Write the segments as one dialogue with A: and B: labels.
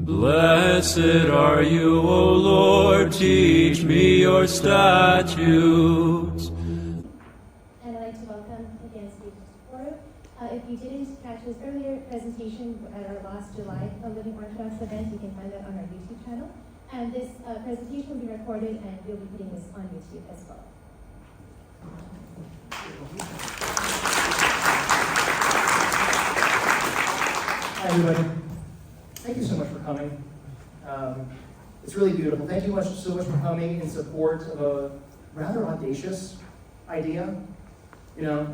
A: Blessed are you, O Lord, teach me your statutes.
B: And I'd like to welcome again Steve Christoforou. If you didn't catch his earlier presentation at our last July Living Orthodox event, you can find that on our YouTube channel. And this presentation will be recorded, and we'll be putting this on YouTube as well.
C: Hi, everybody. Thank you so much for coming. It's really beautiful. Thank you so much for coming in support of a rather audacious idea. You know,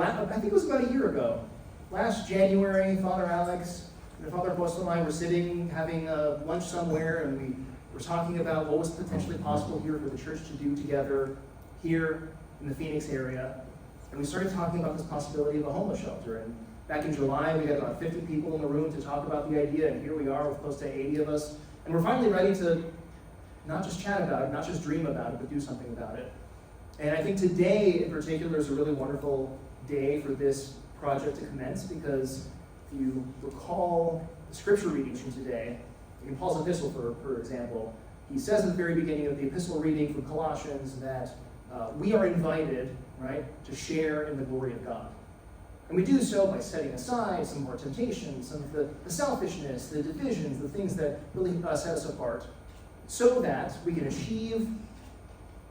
C: I think it was about a year ago. Last January, Father Alex and Father Apostle and I were sitting having lunch somewhere, and we were talking about what was potentially possible here for the church to do together here in the Phoenix area. And we started talking about this possibility of a homeless shelter. And back in July, we had about 50 people in the room to talk about the idea, and here we are with close to 80 of us. And we're finally ready to not just chat about it, not just dream about it, but do something about it. And I think today, in particular, is a really wonderful day for this project to commence, because if you recall the scripture readings from today, in Paul's epistle, for example, he says at the very beginning of the epistle reading from Colossians that we are invited, right, to share in the glory of God. And we do so by setting aside some of our temptations, some of the selfishness, the divisions, the things that really set us apart, so that we can achieve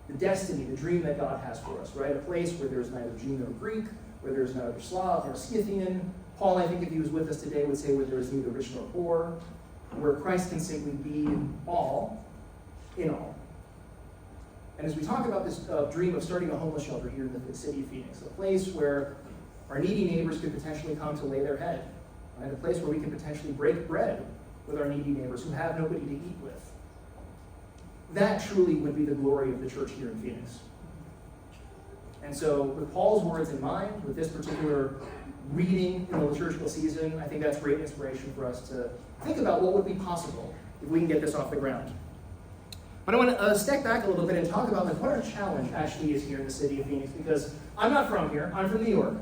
C: the destiny, the dream that God has for us, right? A place where there's neither Jew nor Greek, where there's neither Slav nor Scythian. Paul, I think if he was with us today, would say where there is neither rich nor poor, where Christ can simply be all in all. And as we talk about this dream of starting a homeless shelter here in the city of Phoenix, a place where our needy neighbors could potentially come to lay their head, right? A place where we could potentially break bread with our needy neighbors who have nobody to eat with. That truly would be the glory of the church here in Phoenix. And so with Paul's words in mind, with this particular reading in the liturgical season, I think that's great inspiration for us to think about what would be possible if we can get this off the ground. But I want to step back a little bit and talk about what our challenge actually is here in the city of Phoenix, because I'm not from here, I'm from New York.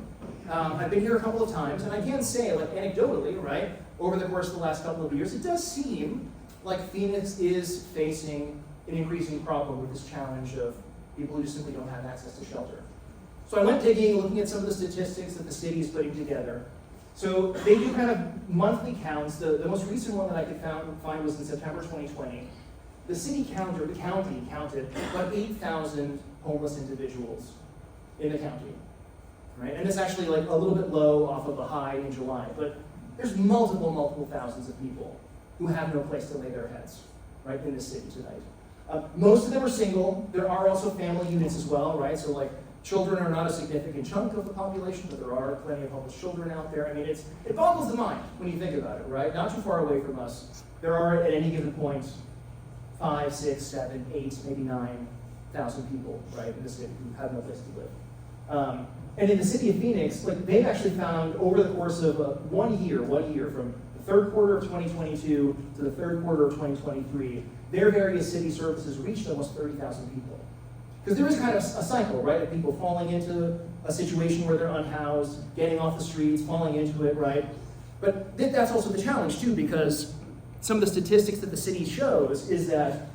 C: I've been here a couple of times, and I can say, like anecdotally, right, over the course of the last couple of years, it does seem like Phoenix is facing an increasing problem with this challenge of people who just simply don't have access to shelter. So I went digging, looking at some of the statistics that the city is putting together. So they do kind of monthly counts. The most recent one that I could find was in September 2020. The county counted about 8,000 homeless individuals in the county. Right? And it's actually like a little bit low off of a high in July, but there's multiple thousands of people who have no place to lay their heads, right, in the city tonight. Most of them are single. There are also family units as well, right? So like children are not a significant chunk of the population, but there are plenty of homeless children out there. I mean, it boggles the mind when you think about it, right? Not too far away from us, there are at any given point 5, 6, 7, 8, maybe 9,000 people, right, in the city who have no place to live. And in the city of Phoenix, like they've actually found over the course of 1 year, from the third quarter of 2022 to the third quarter of 2023, their various city services reached almost 30,000 people. Because there is kind of a cycle, right, of people falling into a situation where they're unhoused, getting off the streets, falling into it, right? But that's also the challenge too, because some of the statistics that the city shows is that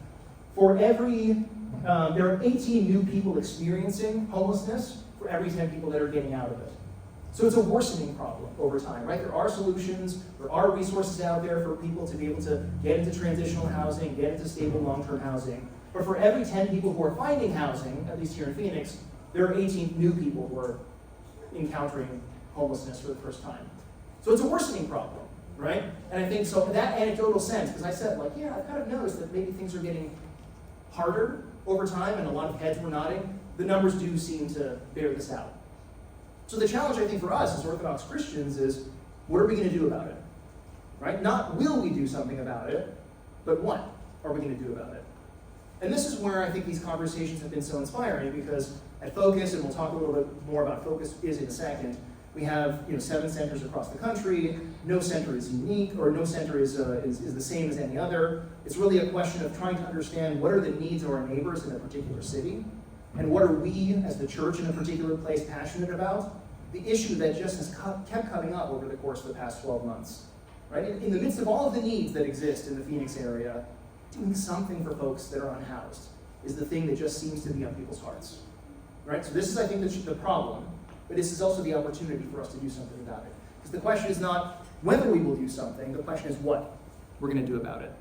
C: for every, there are 18 new people experiencing homelessness for every 10 people that are getting out of it. So it's a worsening problem over time, right? There are solutions, there are resources out there for people to be able to get into transitional housing, get into stable long-term housing. But for every 10 people who are finding housing, at least here in Phoenix, there are 18 new people who are encountering homelessness for the first time. So it's a worsening problem, right? And I think so that anecdotal sense, because I said, like, yeah, I've kind of noticed that maybe things are getting harder over time, and a lot of heads were nodding. The numbers do seem to bear this out. So the challenge, I think, for us as Orthodox Christians is, what are we going to do about it? Right? Not will we do something about it, but what are we going to do about it? And this is where I think these conversations have been so inspiring, because at Focus, and we'll talk a little bit more about Focus is in a second, we have 7 centers across the country. No center is unique, or no center is the same as any other. It's really a question of trying to understand what are the needs of our neighbors in a particular city, and what are we as the church in a particular place passionate about. The issue that just has kept coming up over the course of the past 12 months right? In the midst of all of the needs that exist in the Phoenix area, doing something for folks that are unhoused is the thing that just seems to be on people's hearts, right? So this is, I think, the problem, but this is also the opportunity for us to do something about it. Because the question is not whether we will do something, the question is what we're going to do about it.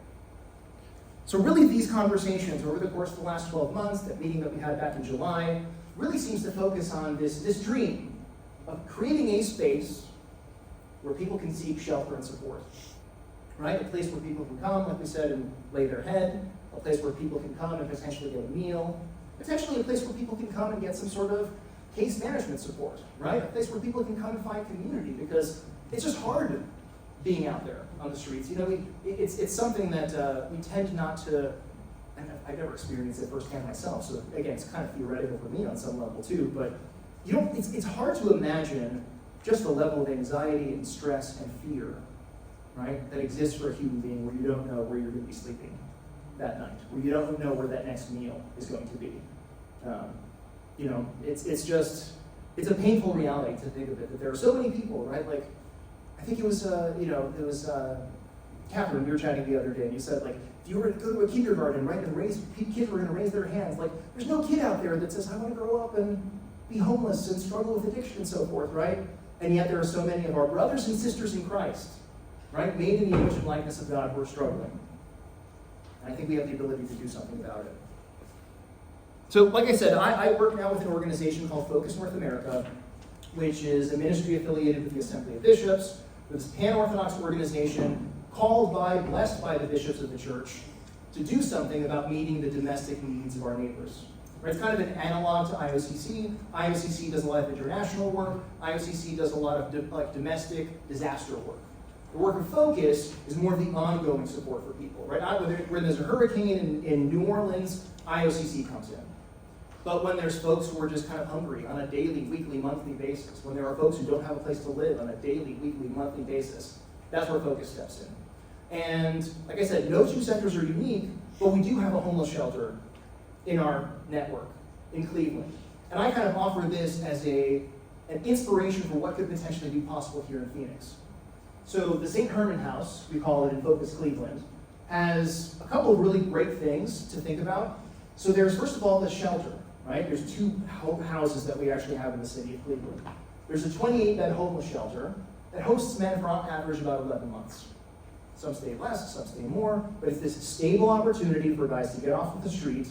C: So really these conversations over the course of the last 12 months, that meeting that we had back in July, really seems to focus on this dream of creating a space where people can seek shelter and support, right? A place where people can come, like we said, and lay their head, a place where people can come and potentially get a meal, potentially a place where people can come and get some sort of case management support, right? A place where people can come and find community, because it's just hard being out there on the streets. You know, it's something that we tend not to, and I've never experienced it firsthand myself, so again, it's kind of theoretical for me on some level too, but you know, it's hard to imagine just the level of anxiety and stress and fear, right, that exists for a human being where you don't know where you're going to be sleeping that night, where you don't know where that next meal is going to be. You know, it's a painful reality to think of it, that there are so many people, right, like, I think it was, Catherine, we were chatting the other day, and you said, like, if you were to go to a kindergarten, right, and kids were going to raise their hands, like, there's no kid out there that says, I want to grow up and be homeless and struggle with addiction and so forth, right? And yet there are so many of our brothers and sisters in Christ, right, made in the image and likeness of God, who are struggling. And I think we have the ability to do something about it. So, like I said, I work now with an organization called Focus North America, which is a ministry affiliated with the Assembly of Bishops, this pan-Orthodox organization blessed by the bishops of the church to do something about meeting the domestic needs of our neighbors. Right? It's kind of an analog to IOCC. IOCC does a lot of international work. IOCC does a lot of domestic disaster work. The work of Focus is more of the ongoing support for people. Right? When there's a hurricane in New Orleans, IOCC comes in. But when there's folks who are just kind of hungry on a daily, weekly, monthly basis, when there are folks who don't have a place to live on a daily, weekly, monthly basis, that's where Focus steps in. And like I said, no two centers are unique, but we do have a homeless shelter in our network in Cleveland. And I kind of offer this as an inspiration for what could potentially be possible here in Phoenix. So the St. Herman House, we call it in Focus Cleveland, has a couple of really great things to think about. So there's, first of all, the shelter, right? There's two houses that we actually have in the city of Cleveland. There's a 28-bed homeless shelter that hosts men for on average about 11 months. Some stay less, some stay more, but it's this stable opportunity for guys to get off of the street,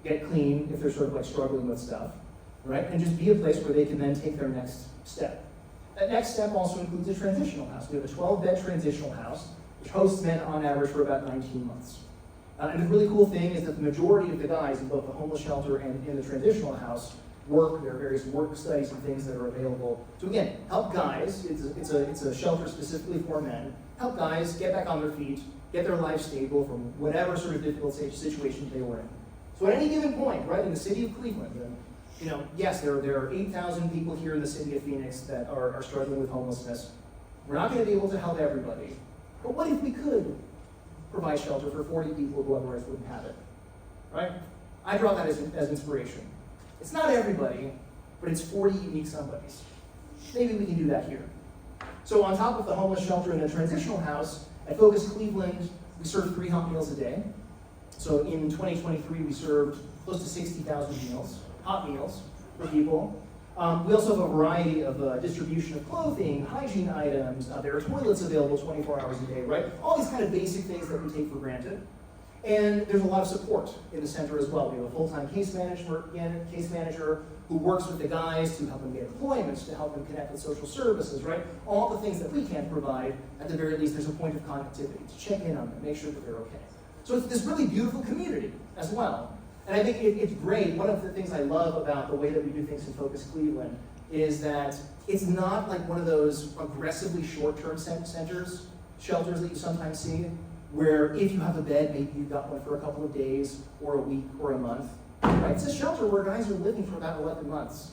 C: get clean if they're sort of like struggling with stuff, right? And just be a place where they can then take their next step. That next step also includes a transitional house. We have a 12-bed transitional house, which hosts men on average for about 19 months. And the really cool thing is that the majority of the guys in both the homeless shelter and in the transitional house work. There are various work studies and things that are available to, again, help guys. It's a shelter specifically for men. Help guys get back on their feet, get their life stable from whatever sort of difficult situation they were in. So at any given point, right, in the city of Cleveland, you know, yes, there are 8,000 people here in the city of Phoenix that are struggling with homelessness. We're not going to be able to help everybody. But what if we could provide shelter for 40 people who otherwise wouldn't have it, right? I draw that as inspiration. It's not everybody, but it's 40 unique somebodies. Maybe we can do that here. So on top of the homeless shelter and the transitional house, at Focus Cleveland, we serve 3 hot meals a day. So in 2023, we served close to 60,000 meals, hot meals for people. We also have a variety of distribution of clothing, hygiene items. There are toilets available 24 hours a day, right? All these kind of basic things that we take for granted. And there's a lot of support in the center as well. We have a full-time case manager who works with the guys to help them get employment, to help them connect with social services, right? All the things that we can't provide, at the very least, there's a point of connectivity to check in on them, make sure that they're okay. So it's this really beautiful community as well. And I think it's great. One of the things I love about the way that we do things in Focus Cleveland is that it's not like one of those aggressively short-term shelters that you sometimes see, where if you have a bed, maybe you've got one for a couple of days or a week or a month. Right? It's a shelter where guys are living for about 11 months.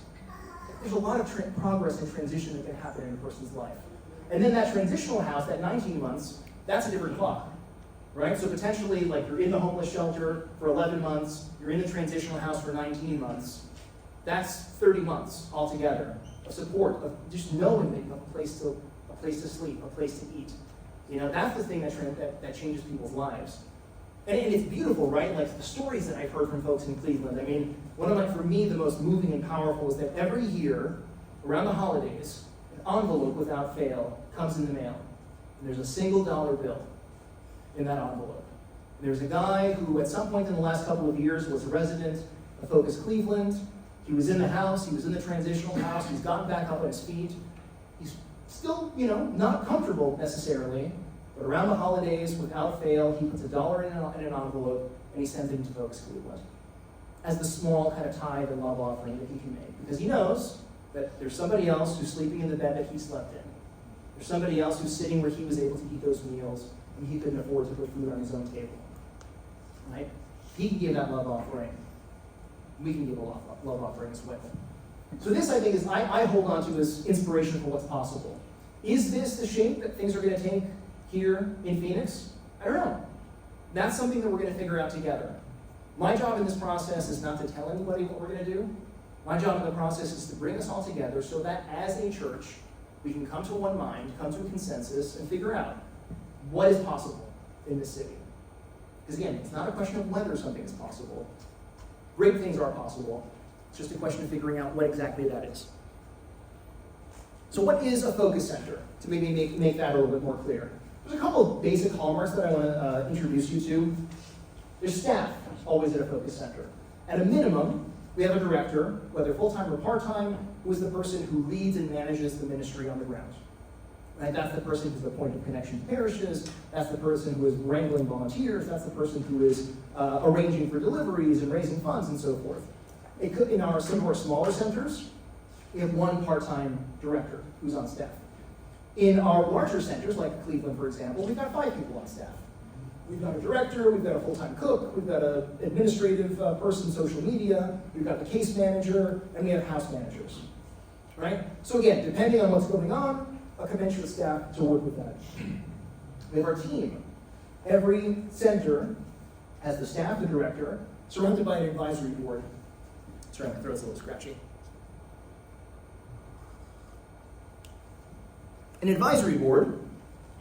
C: There's a lot of progress and transition that can happen in a person's life. And then that transitional house, that 19 months, that's a different clock. Right? So potentially, like, you're in the homeless shelter for 11 months, you're in the transitional house for 19 months. That's 30 months altogether of support, of just knowing that you have a place to sleep, a place to eat. That's the thing that changes people's lives. And it's beautiful, right? Like the stories that I've heard from folks in Cleveland. I mean, one of, for me, the most moving and powerful is that every year, around the holidays, an envelope without fail comes in the mail. And there's a single dollar bill in that envelope. And there's a guy who, at some point in the last couple of years, was a resident of Focus Cleveland. He was in the house, he was in the transitional house, he's gotten back up on his feet. He's still, not comfortable necessarily, but around the holidays, without fail, he puts $1 in an envelope and he sends it to Focus Cleveland as the small kind of tithe and love offering that he can make. Because he knows that there's somebody else who's sleeping in the bed that he slept in. There's somebody else who's sitting where he was able to eat those meals and he couldn't afford to put food on his own table. Right? He can give that love offering. We can give a love offering as well. So this, I think, is I hold on to as inspiration for what's possible. Is this the shape that things are going to take here in Phoenix? I don't know. That's something that we're going to figure out together. My job in this process is not to tell anybody what we're going to do. My job in the process is to bring us all together so that as a church, we can come to one mind, come to a consensus, and figure out what is possible in this city. Because again, it's not a question of whether something is possible. Great things are possible. It's just a question of figuring out what exactly that is. So what is a focus center? To maybe make that a little bit more clear. There's a couple of basic hallmarks that I want to introduce you to. There's staff, always at a focus center. At a minimum, we have a director, whether full-time or part-time, who is the person who leads and manages the ministry on the ground. Right? That's the person who's the point of connection to parishes. That's the person who is wrangling volunteers. That's the person who is arranging for deliveries and raising funds and so forth. In some of our smaller centers, we have one part-time director who's on staff. In our larger centers, like Cleveland, for example, we've got 5 people on staff. We've got a director, we've got a full-time cook, we've got an administrative person, social media, we've got the case manager, and we have house managers. Right? So again, depending on what's going on, a commensurate staff to work with that. We have our team. Every center has the staff, the director, surrounded by an advisory board. Sorry, my throat's a little scratchy. An advisory board,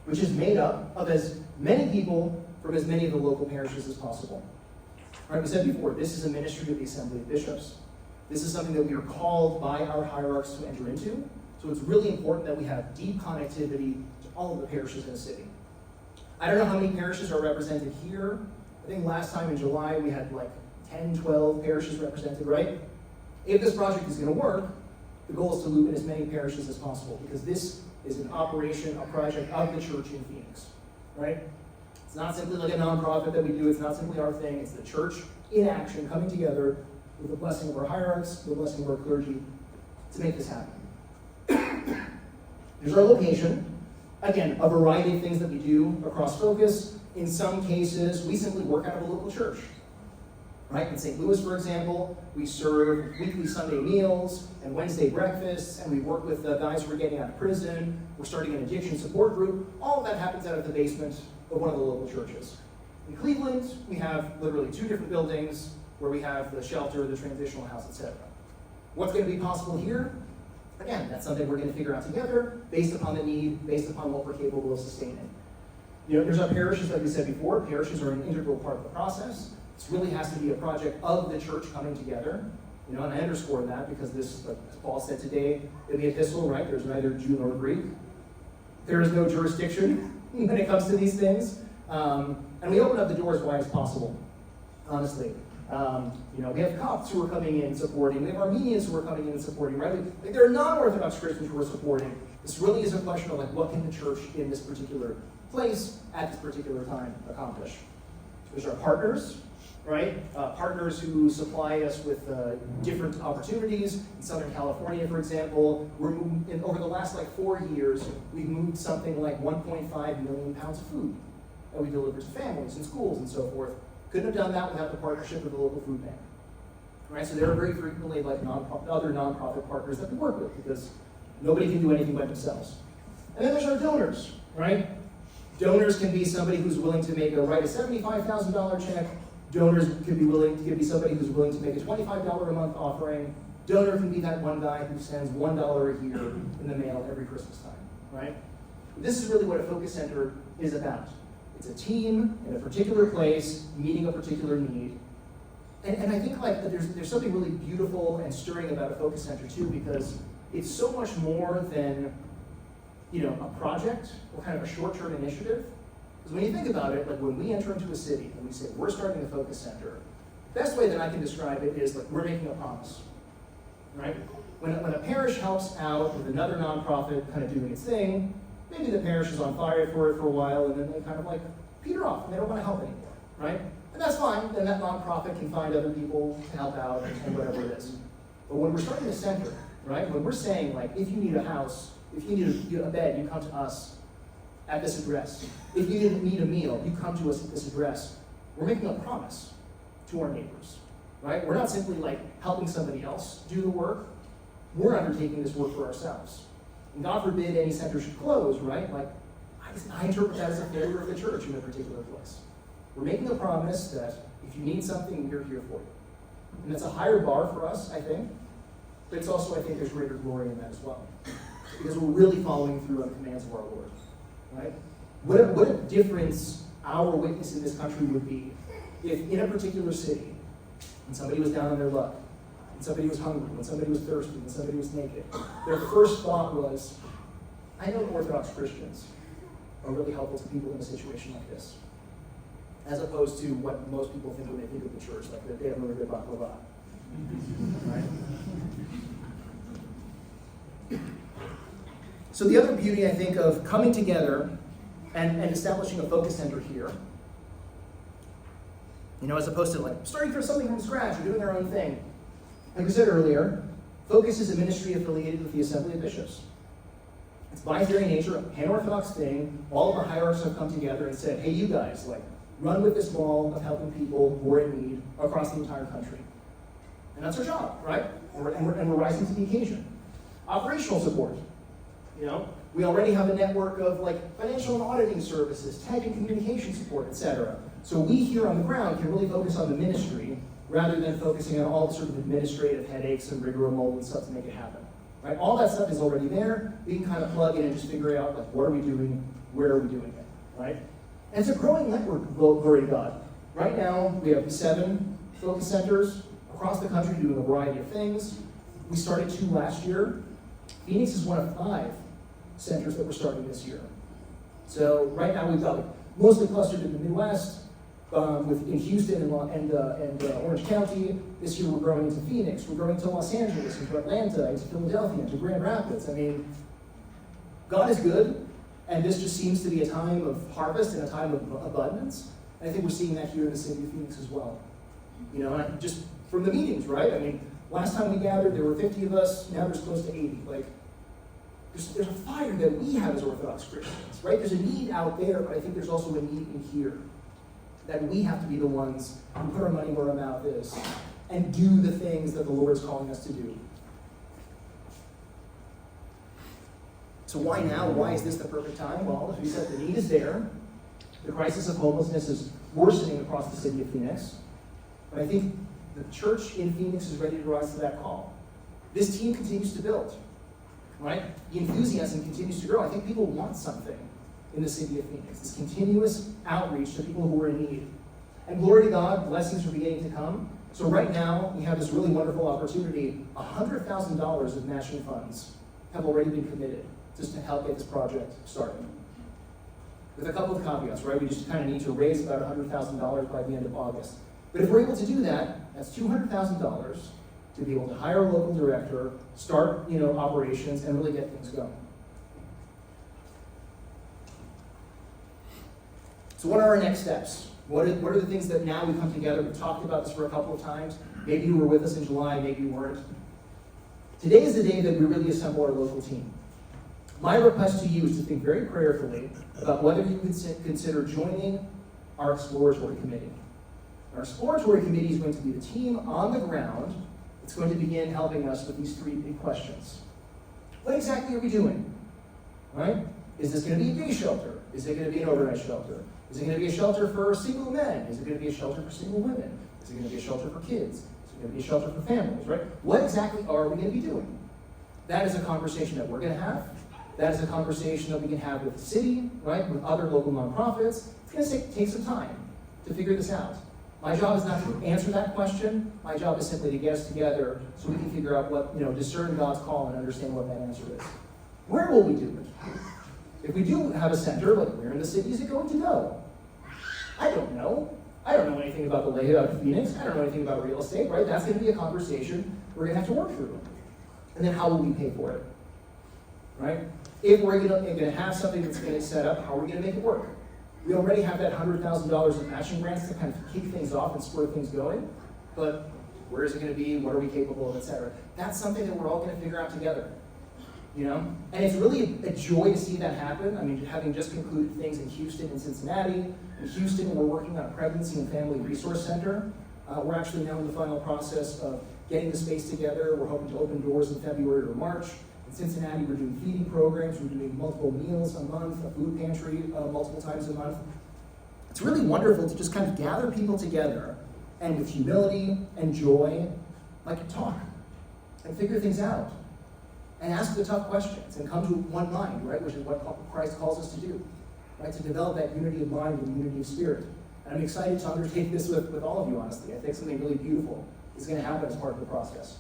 C: which is made up of as many people from as many of the local parishes as possible. All right, we said before, this is a ministry of the Assembly of Bishops. This is something that we are called by our hierarchs to enter into. So it's really important that we have deep connectivity to all of the parishes in the city. I don't know how many parishes are represented here. I think last time in July we had like 10, 12 parishes represented, right? If this project is going to work, the goal is to loop in as many parishes as possible because this is an operation, a project of the church in Phoenix, right? It's not simply like a nonprofit that we do. It's not simply our thing. It's the church in action coming together with the blessing of our hierarchs, the blessing of our clergy to make this happen. There's our location. Again, a variety of things that we do across Focus. In some cases, we simply work out of a local church. Right? In St. Louis, for example, we serve weekly Sunday meals and Wednesday breakfasts, and we work with the guys who are getting out of prison. We're starting an addiction support group. All of that happens out of the basement of one of the local churches. In Cleveland, we have literally 2 different buildings where we have the shelter, the transitional house, etc. What's going to be possible here? Again, that's something we're going to figure out together based upon the need, based upon what we're capable of sustaining. There's our parishes, like we said before. Parishes are an integral part of the process. This really has to be a project of the church coming together. And I underscore that because this, like as Paul said today in the epistle, right? There's neither Jew nor Greek. There is no jurisdiction when it comes to these things. And we open up the door as wide as possible, honestly. We have Copts who are coming in and supporting. We have Armenians who are coming in and supporting, right? Like, there are non-Orthodox Christians who are supporting. This really is a question of like, what can the church in this particular place at this particular time accomplish? There's our partners, right? Partners who supply us with different opportunities. In Southern California, for example, over the last 4 years, we've moved something like 1.5 million pounds of food that we deliver to families and schools and so forth. Couldn't have done that without the partnership with the local food bank. Right? So there are very frequently other nonprofit partners that we work with because nobody can do anything by themselves. And then there's our donors, right? Donors can be somebody who's willing to write a $75,000 check. Donors could be somebody who's willing to make a $25 a month offering. Donor can be that one guy who sends $1 a year in the mail every Christmas time, right? This is really what a focus center is about. It's a team in a particular place meeting a particular need. And I think like that there's something really beautiful and stirring about a focus center too, because it's so much more than a project or kind of a short-term initiative. Because when you think about it, like when we enter into a city and we say we're starting a focus center, the best way that I can describe it is like we're making a promise, right? When a parish helps out with another nonprofit kind of doing its thing, maybe the parish is on fire for it for a while, and then they kind of like peter off and they don't want to help anymore, right? And that's fine. Then that nonprofit can find other people to help out and whatever it is. But when we're starting a center, right? When we're saying like, if you need a house, if you need a bed, you come to us at this address. If you need a meal, you come to us at this address. We're making a promise to our neighbors, right? We're not simply like helping somebody else do the work. We're undertaking this work for ourselves. And God forbid any center should close, right? Like, I interpret that as a failure of the church in a particular place. We're making a promise that if you need something, we're here for you. And it's a higher bar for us, I think. But it's also, I think, there's greater glory in that as well. Because we're really following through on the commands of our Lord, right? What a difference our witness in this country would be if in a particular city, when somebody was down on their luck, when somebody was hungry, when somebody was thirsty, when somebody was naked, their first thought was, I know Orthodox Christians are really helpful to people in a situation like this. As opposed to what most people think when they think of the church, like that they have really good baklava. Right? So the other beauty, I think, of coming together and establishing a focus center here, as opposed to like starting from something from scratch or doing our own thing. Like we said earlier, Focus is a ministry affiliated with the Assembly of Bishops. It's by its very nature a pan-Orthodox thing. All of the hierarchs have come together and said, hey, you guys, like, run with this ball of helping people who are in need across the entire country. And that's our job, right? And we're rising to the occasion. Operational support. We already have a network of like financial and auditing services, tech and communication support, etc. So we here on the ground can really focus on the ministry rather than focusing on all the sort of administrative headaches and rigmarole and stuff to make it happen. Right? All that stuff is already there. We can kind of plug in and just figure out like what are we doing, where are we doing it, right? And it's a growing network, glory to God. Right now, we have 7 focus centers across the country doing a variety of things. We started 2 last year. Phoenix is one of 5 centers that we're starting this year. So right now we've got like, mostly clustered in the Midwest, in Houston and Orange County. This year we're growing into Phoenix, we're growing to Los Angeles, into Atlanta, into Philadelphia, into Grand Rapids. I mean, God is good, and this just seems to be a time of harvest and a time of abundance. And I think we're seeing that here in the city of Phoenix as well. And just from the meetings, right? I mean, last time we gathered, there were 50 of us, now there's close to 80. Like, there's a fire that we have as Orthodox Christians, right? There's a need out there, but I think there's also a need in here. That we have to be the ones who put our money where our mouth is and do the things that the Lord is calling us to do. So why now? Why is this the perfect time? Well, as we said, the need is there. The crisis of homelessness is worsening across the city of Phoenix. But I think the church in Phoenix is ready to rise to that call. This team continues to build, right? The enthusiasm continues to grow. I think people want something in the city of Phoenix, this continuous outreach to people who are in need. And glory to God, blessings are beginning to come. So right now, we have this really wonderful opportunity. $100,000 of matching funds have already been committed just to help get this project started. With a couple of caveats, right? We just kind of need to raise about $100,000 by the end of August. But if we're able to do that, that's $200,000 to be able to hire a local director, start, operations, and really get things going. So what are our next steps? What are the things that now we come together? We've talked about this for a couple of times. Maybe you were with us in July, maybe you weren't. Today is the day that we really assemble our local team. My request to you is to think very prayerfully about whether you consider joining our exploratory committee. Our exploratory committee is going to be the team on the ground that's going to begin helping us with these 3 big questions. What exactly are we doing? Right? Is this going to be a day shelter? Is it going to be an overnight shelter? Is it going to be a shelter for single men? Is it going to be a shelter for single women? Is it going to be a shelter for kids? Is it going to be a shelter for families, right? What exactly are we going to be doing? That is a conversation that we're going to have. That is a conversation that we can have with the city, right, with other local nonprofits. It's going to take some time to figure this out. My job is not to answer that question. My job is simply to get us together so we can figure out what, discern God's call and understand what that answer is. Where will we do it? If we do have a center, like where in the city is it going to go? I don't know. I don't know anything about the layout of Phoenix. I don't know anything about real estate, right? That's going to be a conversation we're going to have to work through. And then how will we pay for it, right? If we're going to have something that's going to set up, how are we going to make it work? We already have that $100,000 of matching grants to kind of kick things off and spur things going, but where is it going to be? What are we capable of, et cetera? That's something that we're all going to figure out together, And it's really a joy to see that happen. I mean, having just concluded things in Houston and Cincinnati. In Houston, we're working on a pregnancy and family resource center. We're actually now in the final process of getting the space together. We're hoping to open doors in February or March. In Cincinnati, we're doing feeding programs. We're doing multiple meals a month, a food pantry multiple times a month. It's really wonderful to just kind of gather people together and with humility and joy, talk and figure things out and ask the tough questions and come to one mind, right, which is what Christ calls us to do, right, to develop that unity of mind and unity of spirit. And I'm excited to undertake this with all of you, honestly. I think something really beautiful is going to happen as part of the process.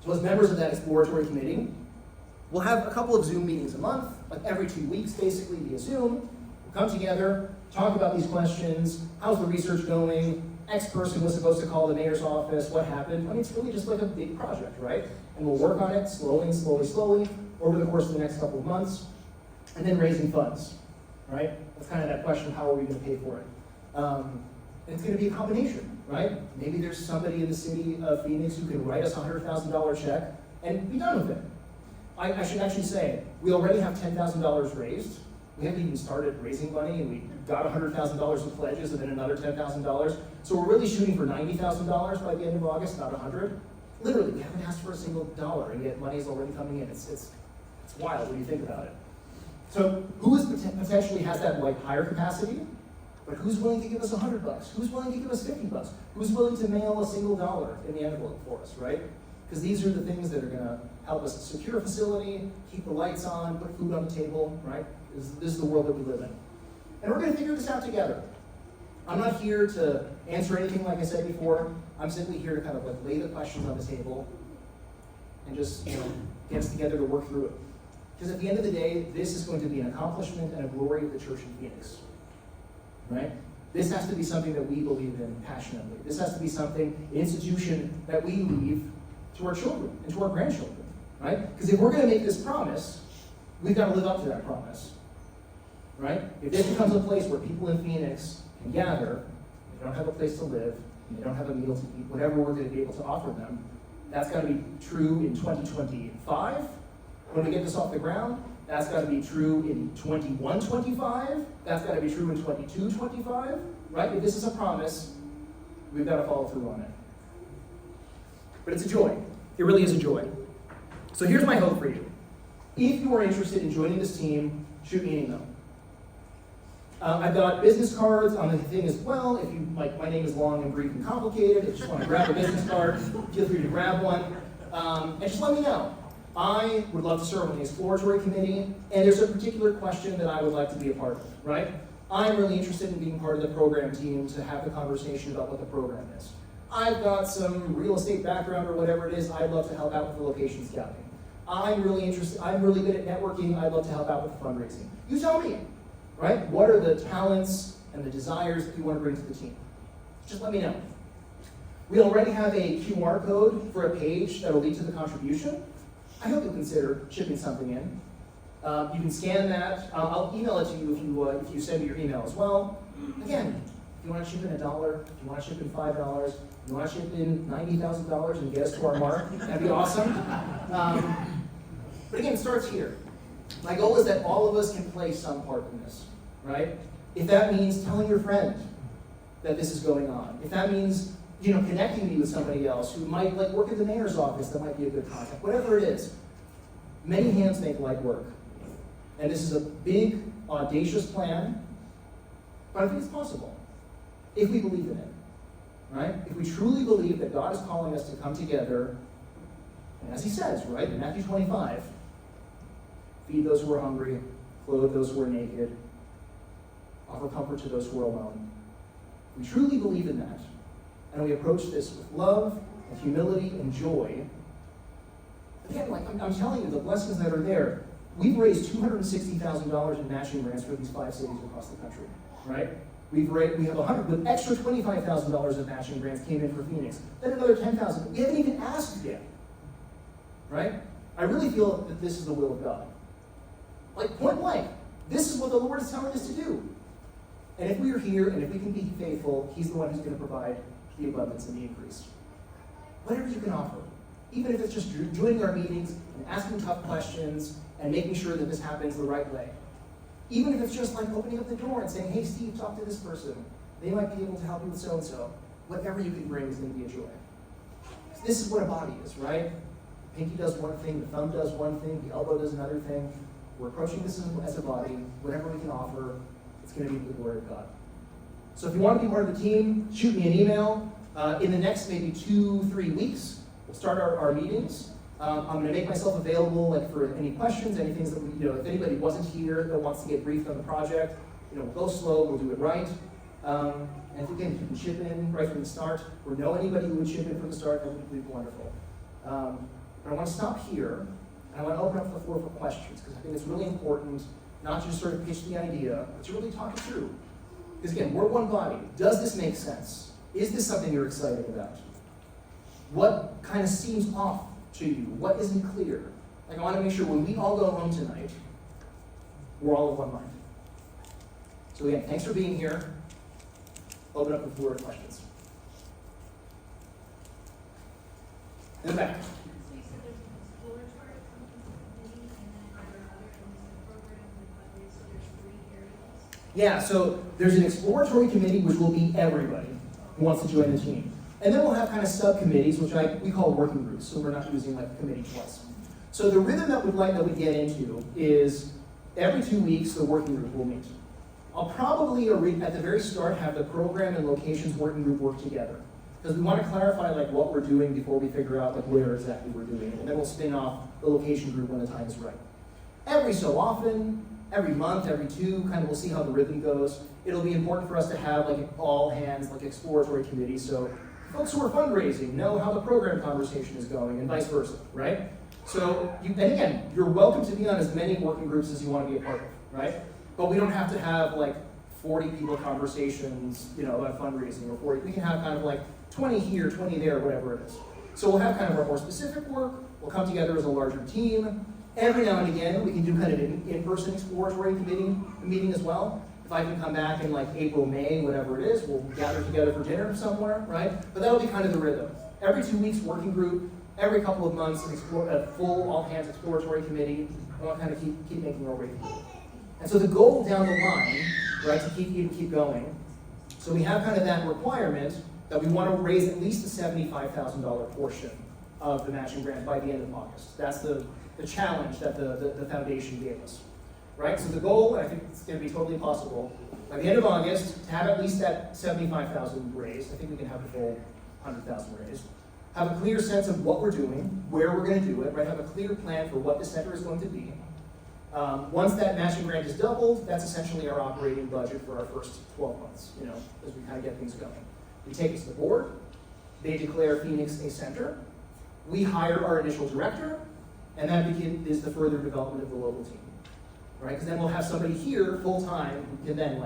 C: So as members of that exploratory committee, we'll have a couple of Zoom meetings a month, like every 2 weeks, basically, via Zoom. We'll come together, talk about these questions. How's the research going? X person was supposed to call the mayor's office. What happened? I mean, it's really just like a big project, right? And we'll work on it slowly over the course of the next couple of months, and then raising funds, right? That's kind of that question of how are we going to pay for it? And it's going to be a combination, right? Maybe there's somebody in the city of Phoenix who can write us a $100,000 check and be done with it. I should actually say, we already have $10,000 raised. We haven't even started raising money, and we got $100,000 in pledges and then another $10,000. So we're really shooting for $90,000 by the end of August, not $100,000. Literally, we haven't asked for a single dollar, and yet money is already coming in. It's wild when you think about it. So who potentially has that higher capacity? But who's willing to give us $100? Who's willing to give us $50? Who's willing to mail a single dollar in the envelope for us, right? Because these are the things that are going to help us secure a facility, keep the lights on, put food on the table, right? This is the world that we live in. And we're going to figure this out together. I'm not here to answer anything like I said before. I'm simply here to kind of lay the questions on the table and just get us together to work through it. Because at the end of the day, this is going to be an accomplishment and a glory of the church in Phoenix. Right? This has to be something that we believe in passionately. This has to be something, an institution that we leave to our children and to our grandchildren. Right? Because if we're going to make this promise, we've got to live up to that promise. Right? If this becomes a place where people in Phoenix can gather, they don't have a place to live, and they don't have a meal to eat, whatever we're going to be able to offer them, that's got to be true in 2025 when we get this off the ground. That's got to be true in 21-25. That's got to be true in 22-25. Right? If this is a promise, we've got to follow through on it. But it's a joy. It really is a joy. So here's my hope for you. If you are interested in joining this team, shoot me an email. I've got business cards on the thing as well. If you my name is long and brief and complicated. If you just want to grab a business card, feel free to grab one. And just let me know. I would love to serve on the exploratory committee, and there's a particular question that I would like to be a part of, right? I'm really interested in being part of the program team to have the conversation about what the program is. I've got some real estate background or whatever it is. I'd love to help out with the location scouting. I'm really good at networking. I'd love to help out with fundraising. You tell me, right? What are the talents and the desires that you want to bring to the team? Just let me know. We already have a QR code for a page that will lead to the contribution. I hope you'll consider shipping something in. You can scan that. I'll email it to you if you send me your email as well. Again, if you want to ship in $1, if you want to ship in $5, if you want to ship in $90,000 and get us to our mark, that'd be awesome. But again, it starts here. My goal is that all of us can play some part in this, right? If that means telling your friend that this is going on, if that means connecting me with somebody else who might work at the mayor's office, that might be a good contact. Whatever it is, many hands make light work. And this is a big, audacious plan, but I think it's possible if we believe in it, right? If we truly believe that God is calling us to come together, and as he says, right, in Matthew 25, feed those who are hungry, clothe those who are naked, offer comfort to those who are alone. We truly believe in that, and we approach this with love and humility and joy. Again, like I'm telling you, the blessings that are there. We've raised $260,000 in matching grants for these 5 cities across the country, right? We have 100, with extra $25,000 of matching grants came in for Phoenix. Then another 10,000. We haven't even asked yet, right? I really feel that this is the will of God. Like point blank, this is what the Lord is telling us to do. And if we are here, and if we can be faithful, He's the one who's going to provide the abundance and the increase. Whatever you can offer, even if it's just joining our meetings and asking tough questions and making sure that this happens the right way. Even if it's just like opening up the door and saying, hey, Steve, talk to this person. They might be able to help you with so-and-so. Whatever you can bring is going to be a joy. This is what a body is, right? The pinky does one thing, the thumb does one thing, the elbow does another thing. We're approaching this as a body. Whatever we can offer, it's going to be for the glory of God. So if you want to be part of the team, shoot me an email. In the next maybe 2-3 weeks, we'll start our meetings. I'm going to make myself available for any questions, any things that if anybody wasn't here that wants to get briefed on the project, we'll go slow, we'll do it right. And again, if you can chip in right from the start, or know anybody who would chip in from the start, that would be wonderful. But I want to stop here, and I want to open up the floor for questions, because I think it's really important not just sort of pitch the idea, but to really talk it through. Because again, we're one body. Does this make sense? Is this something you're excited about? What kind of seems off to you? What isn't clear? I want to make sure when we all go home tonight, we're all of one mind. So again, thanks for being here. Open up the floor to questions. In the back. Yeah, so there's an exploratory committee which will be everybody who wants to join the team. And then we'll have kind of subcommittees, which we call working groups, so we're not using committee twice. So the rhythm that we get into is every 2 weeks the working group will meet. I'll probably, at the very start, have the program and locations working group work together. Because we want to clarify what we're doing before we figure out where exactly we're doing it. And then we'll spin off the location group when the time is right. Every so often, every month, every 2, we'll see how the rhythm goes. It'll be important for us to have all hands, exploratory committees, so folks who are fundraising know how the program conversation is going, and vice versa, right? So, and again, you're welcome to be on as many working groups as you want to be a part of, right? But we don't have to have 40 people conversations, about fundraising, or 40. We can have 20 here, 20 there, whatever it is. So we'll have our more specific work. We'll come together as a larger team. Every now and again, we can do an in-person exploratory committee meeting as well. If I can come back in April, May, whatever it is, we'll gather together for dinner somewhere, right? But that'll be the rhythm. Every 2 weeks, working group. Every couple of months, a full all-hands exploratory committee. And we'll keep making our way through. And so the goal down the line, right, to keep going. So we have that requirement that we want to raise at least a $75,000 portion of the matching grant by the end of August. That's the challenge that the foundation gave us, right? So the goal, I think it's going to be totally possible, by the end of August, to have at least that $75,000 raised. I think we can have the full $100,000 raised. Have a clear sense of what we're doing, where we're going to do it, right? Have a clear plan for what the center is going to be. Once that matching grant is doubled, that's essentially our operating budget for our first 12 months, as we get things going. We take it to the board. They declare Phoenix a center. We hire our initial director. And that is the further development of the local team, right? Because then we'll have somebody here full-time who can then,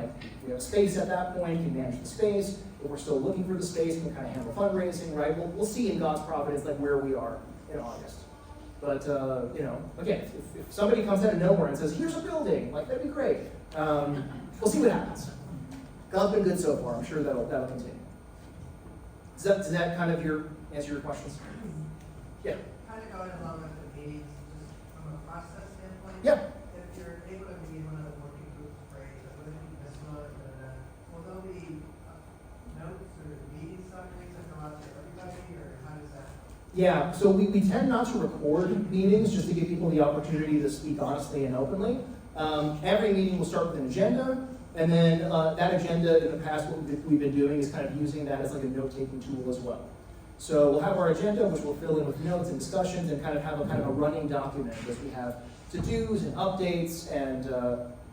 C: we have space at that point, can manage the space. If we're still looking for the space, we can handle fundraising, right? We'll see in God's providence, where we are in August. But, again, if somebody comes out of nowhere and says, here's a building, that'd be great. We'll see what happens. God's been good so far. I'm sure that'll continue. Does that answer your questions? Yeah.
D: Going along with the meetings, just from a process standpoint.
C: Yeah.
D: If you're able to be in one of the working groups, great. But what if you miss one? Will there be notes or meeting summaries that come out to everybody, or how does that?
C: Yeah. So we tend not to record meetings just to give people the opportunity to speak honestly and openly. Every meeting will start with an agenda, and then that agenda in the past, what we've been doing is using that as a note-taking tool as well. So we'll have our agenda, which we'll fill in with notes and discussions, and have a running document as we have to-dos and updates, and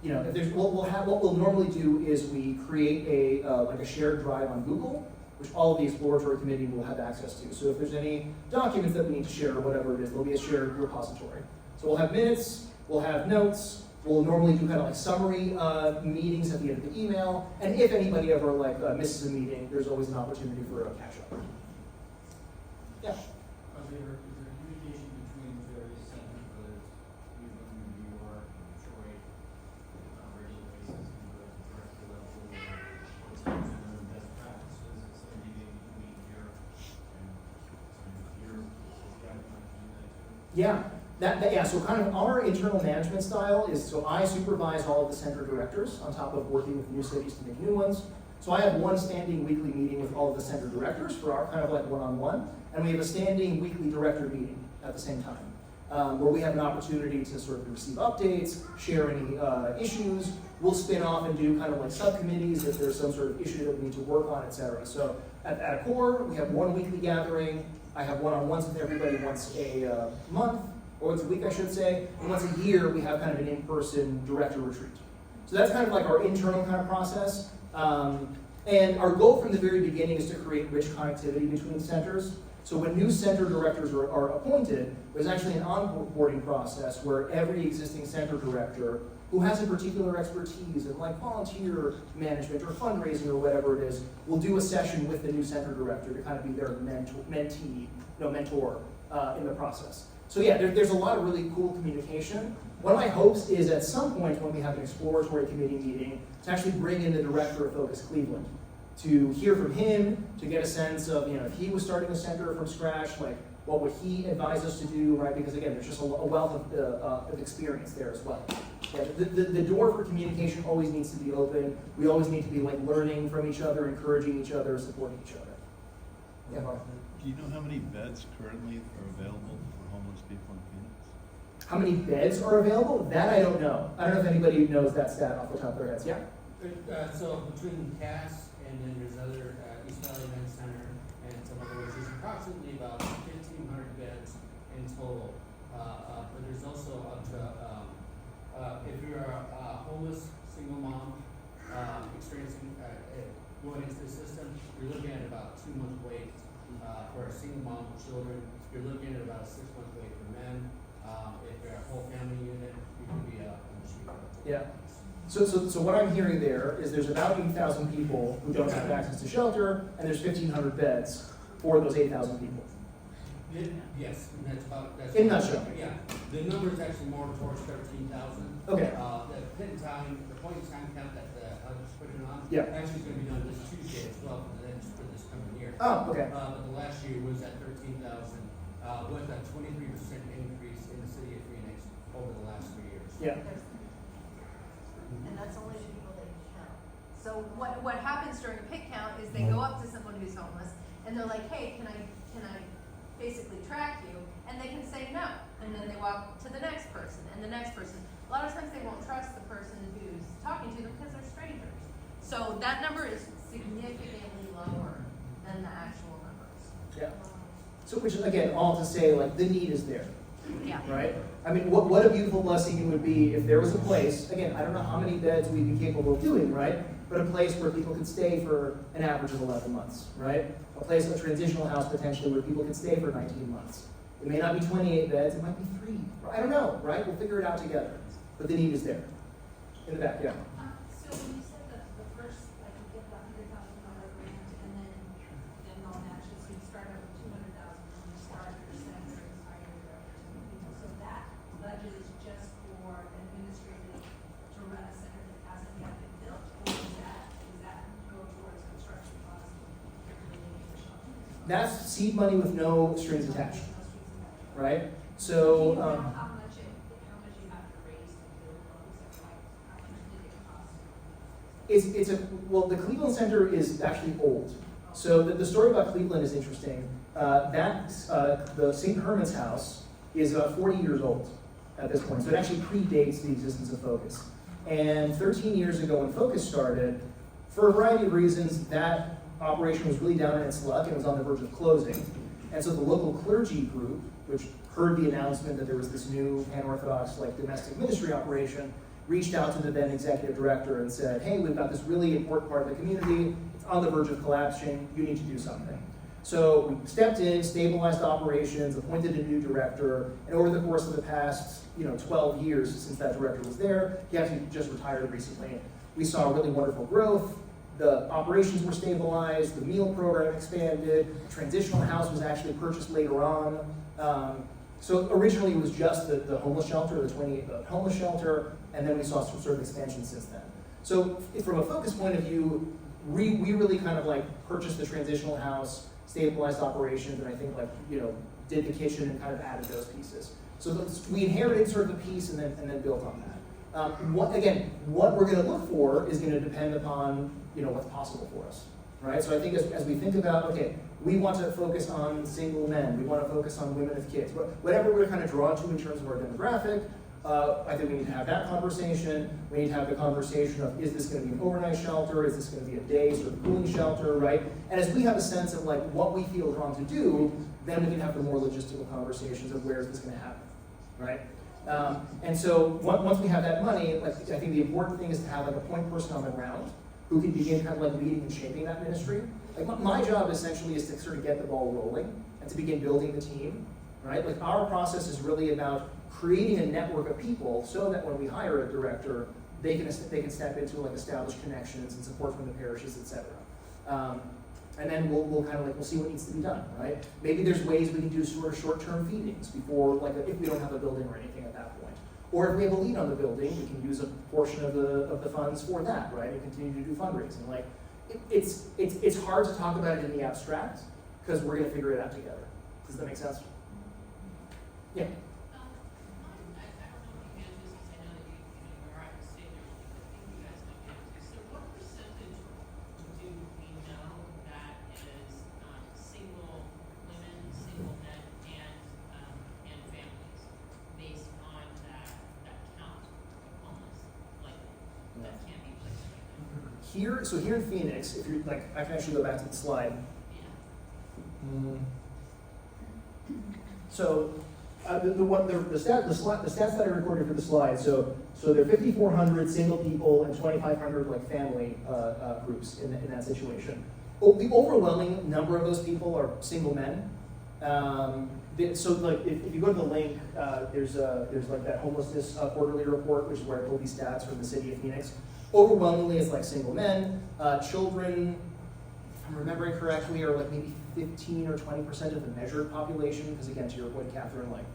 C: if there's, what we'll normally do is we create a shared drive on Google, which all of the exploratory committee will have access to. So if there's any documents that we need to share or whatever it is, there'll be a shared repository. So we'll have minutes, we'll have notes, we'll normally do kind of like summary meetings at the end of the email, and if anybody ever misses a meeting, there's always an opportunity for a catch-up. Yeah?
E: Is there communication between various centers, whether it's Cleveland, New York, Detroit, on a regular basis, either at the director level, or what's some best practices, and some meeting here, and some here, is the outcome to do that too?
C: Yeah. So kind of our internal management style is, so I supervise all of the center directors on top of working with new cities to make new ones. So I have one standing weekly meeting with all of the center directors for our kind of like one-on-one, and we have a standing weekly director meeting at the same time, where we have an opportunity to sort of receive updates, share any issues. We'll spin off and do kind of like subcommittees if there's some sort of issue that we need to work on, et cetera. So at a core, we have one weekly gathering. I have one-on-ones with everybody once a month, or once a week, I should say. And once a year, we have kind of an in-person director retreat. So that's kind of like our internal kind of process. And our goal from the very beginning is to create rich connectivity between centers. So when new center directors are appointed, there's actually an onboarding process where every existing center director who has a particular expertise in like volunteer management or fundraising or whatever it is, will do a session with the new center director to kind of be their mentor in the process. So yeah, there's a lot of really cool communication. One of my hopes is at some point when we have an exploratory committee meeting to actually bring in the director of Focus Cleveland, to hear from him, to get a sense of, if he was starting a center from scratch, like what would he advise us to do, right? Because again, there's just a wealth of experience there as well. Yeah, the door for communication always needs to be open. We always need to be like learning from each other, encouraging each other, supporting each other. Yeah, Mark.
F: Do you know how many beds currently are available for homeless people in Phoenix?
C: How many beds are available? That I don't know. I don't know if anybody knows that stat off the top of their heads. Yeah?
G: So between CAS and then there's other East Valley Men's Center and some other ones, there's approximately about 1,500 beds in total. But there's also up to, if you're a homeless single mom experiencing going into the system, you're looking at about 2 month wait for a single mom with children. You're looking at about a 6 month wait for men. If you're a whole family unit, you can be much cheaper.
C: Yeah. So what I'm hearing there is there's about 8,000 people who don't have access to shelter, and there's 1,500 beds for those 8,000 people.
G: Yes, that's about. That's
C: in a nutshell.
G: Yeah, the number is actually more towards 13,000.
C: Okay.
G: The point in time count that I was putting on.
C: Yeah.
G: Actually, is going to be done this Tuesday as well for this coming year.
C: Oh, okay.
G: But the last year was at 13,000, with a 23% increase in the city of Phoenix over the last 3 years.
C: Yeah.
H: And that's only the people that you count. So what happens during a pick count is they go up to someone who's homeless and they're like, hey, can I basically track you? And they can say no. And then they walk to the next person and the next person. A lot of times they won't trust the person who's talking to them because they're strangers. So that number is significantly lower than the actual numbers.
C: Yeah. So which is, again, all to say, like, the need is there.
H: Yeah.
C: Right? I mean, what a beautiful blessing it would be if there was a place, again, I don't know how many beds we'd be capable of doing, right? But a place where people could stay for an average of 11 months, right? A place, a transitional house potentially where people could stay for 19 months. It may not be 28 beds, it might be 3. I don't know, right? We'll figure it out together. But the need is there. In the back, yeah.
I: So when you said that the first, like you get the $100,000 grant and then they'll match it, so you start out with $200,000 when you start your center and hire your directors and people. So that budget is just for administrative to run a center that hasn't yet been built, or does that go towards construction costs?
C: That's seed money with no strings attached, right? So,
I: how much you have to raise to build those, and like how much did it cost?
C: well, the Cleveland Center is actually old. So the story about Cleveland is interesting. The St. Herman's House is about 40 years old at this point. So it actually predates the existence of Focus. And 13 years ago when Focus started, for a variety of reasons, that operation was really down in its luck and was on the verge of closing. And so the local clergy group, which heard the announcement that there was this new Pan-Orthodox like domestic ministry operation, reached out to the then executive director and said, hey, we've got this really important part of the community, it's on the verge of collapsing, you need to do something. So we stepped in, stabilized operations, appointed a new director, and over the course of the past 12 years since that director was there, he actually just retired recently. We saw really wonderful growth, the operations were stabilized, the meal program expanded, the transitional house was actually purchased later on. So originally it was just the homeless shelter, the 28-bed homeless shelter, and then we saw some sort of expansion since then. So from a focus point of view, we really kind of like purchased the transitional house, stabilized operations, and I think did the kitchen and kind of added those pieces. So we inherited sort of a piece and then built on that. What we're going to look for is going to depend upon what's possible for us, right? So I think as we think about, okay, we want to focus on single men, we want to focus on women with kids, whatever we're kind of drawn to in terms of our demographic, I think we need to have that conversation. We need to have the conversation of, is this going to be an overnight shelter? Is this going to be a day sort of cooling shelter, right? And as we have a sense of like what we feel drawn to do, then we can have the more logistical conversations of where is this going to happen, right? And so once we have that money, I think the important thing is to have like a point person on the ground who can begin kind of like leading and shaping that ministry. Like my job essentially is to sort of get the ball rolling and to begin building the team, right? Like our process is really about creating a network of people so that when we hire a director, they can step into like established connections and support from the parishes, etc. And then we'll kind of like, we'll see what needs to be done, right? Maybe there's ways we can do sort of short-term feedings before, like if we don't have a building or anything at that point. Or if we have a lien on the building, we can use a portion of the funds for that, right? And continue to do fundraising. Like, it's hard to talk about it in the abstract because we're gonna figure it out together. Does that make sense? Yeah. Here in Phoenix, if you're like, I can actually go back to the slide. So the stats that I recorded for the slide. So there are 5,400 single people and 2,500 like family groups in that situation. The overwhelming number of those people are single men. So like if you go to the link, there's like that homelessness quarterly report, which is where I pulled these stats from the city of Phoenix. Overwhelmingly, it's like single men. Children, if I'm remembering correctly, are like maybe 15 or 20% of the measured population, because again, to your point, Catherine, like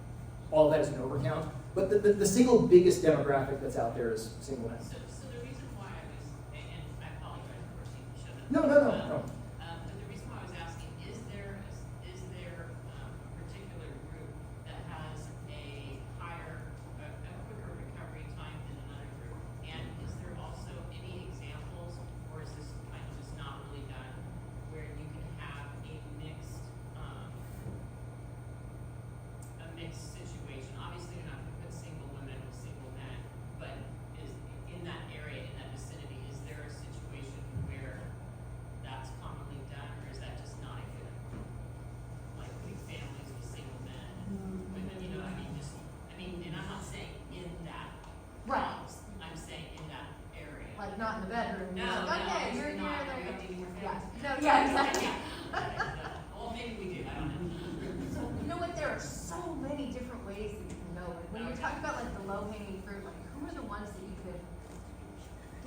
C: all of that is an overcount. But the single biggest demographic that's out there is single men.
J: So the reason why I was, and I apologize for seeing the show.
C: No.
J: But the reason why I was asking, is there a particular group that has a quicker recovery time than another group? And is there also any examples, or is this kind of just not really done, where you can have a mixed situation? Obviously, you're not going to put single women with single men, but is in that area, in that vicinity, is there a situation where that's commonly done, or is that just not a good, like big families with single men, women? And I'm not saying in that house. I'm saying in that area.
H: Like not in the bedroom.
J: No,
H: like, okay,
J: no,
H: you're
J: not.
H: here.
J: Are you updating your
H: Yeah.
J: families?
H: No, yeah, exactly.
J: Well, maybe we do. I don't know.
H: So you know what? There are so many different ways that you can go. When you're talking about like the low-hanging fruit, like who are the ones that you could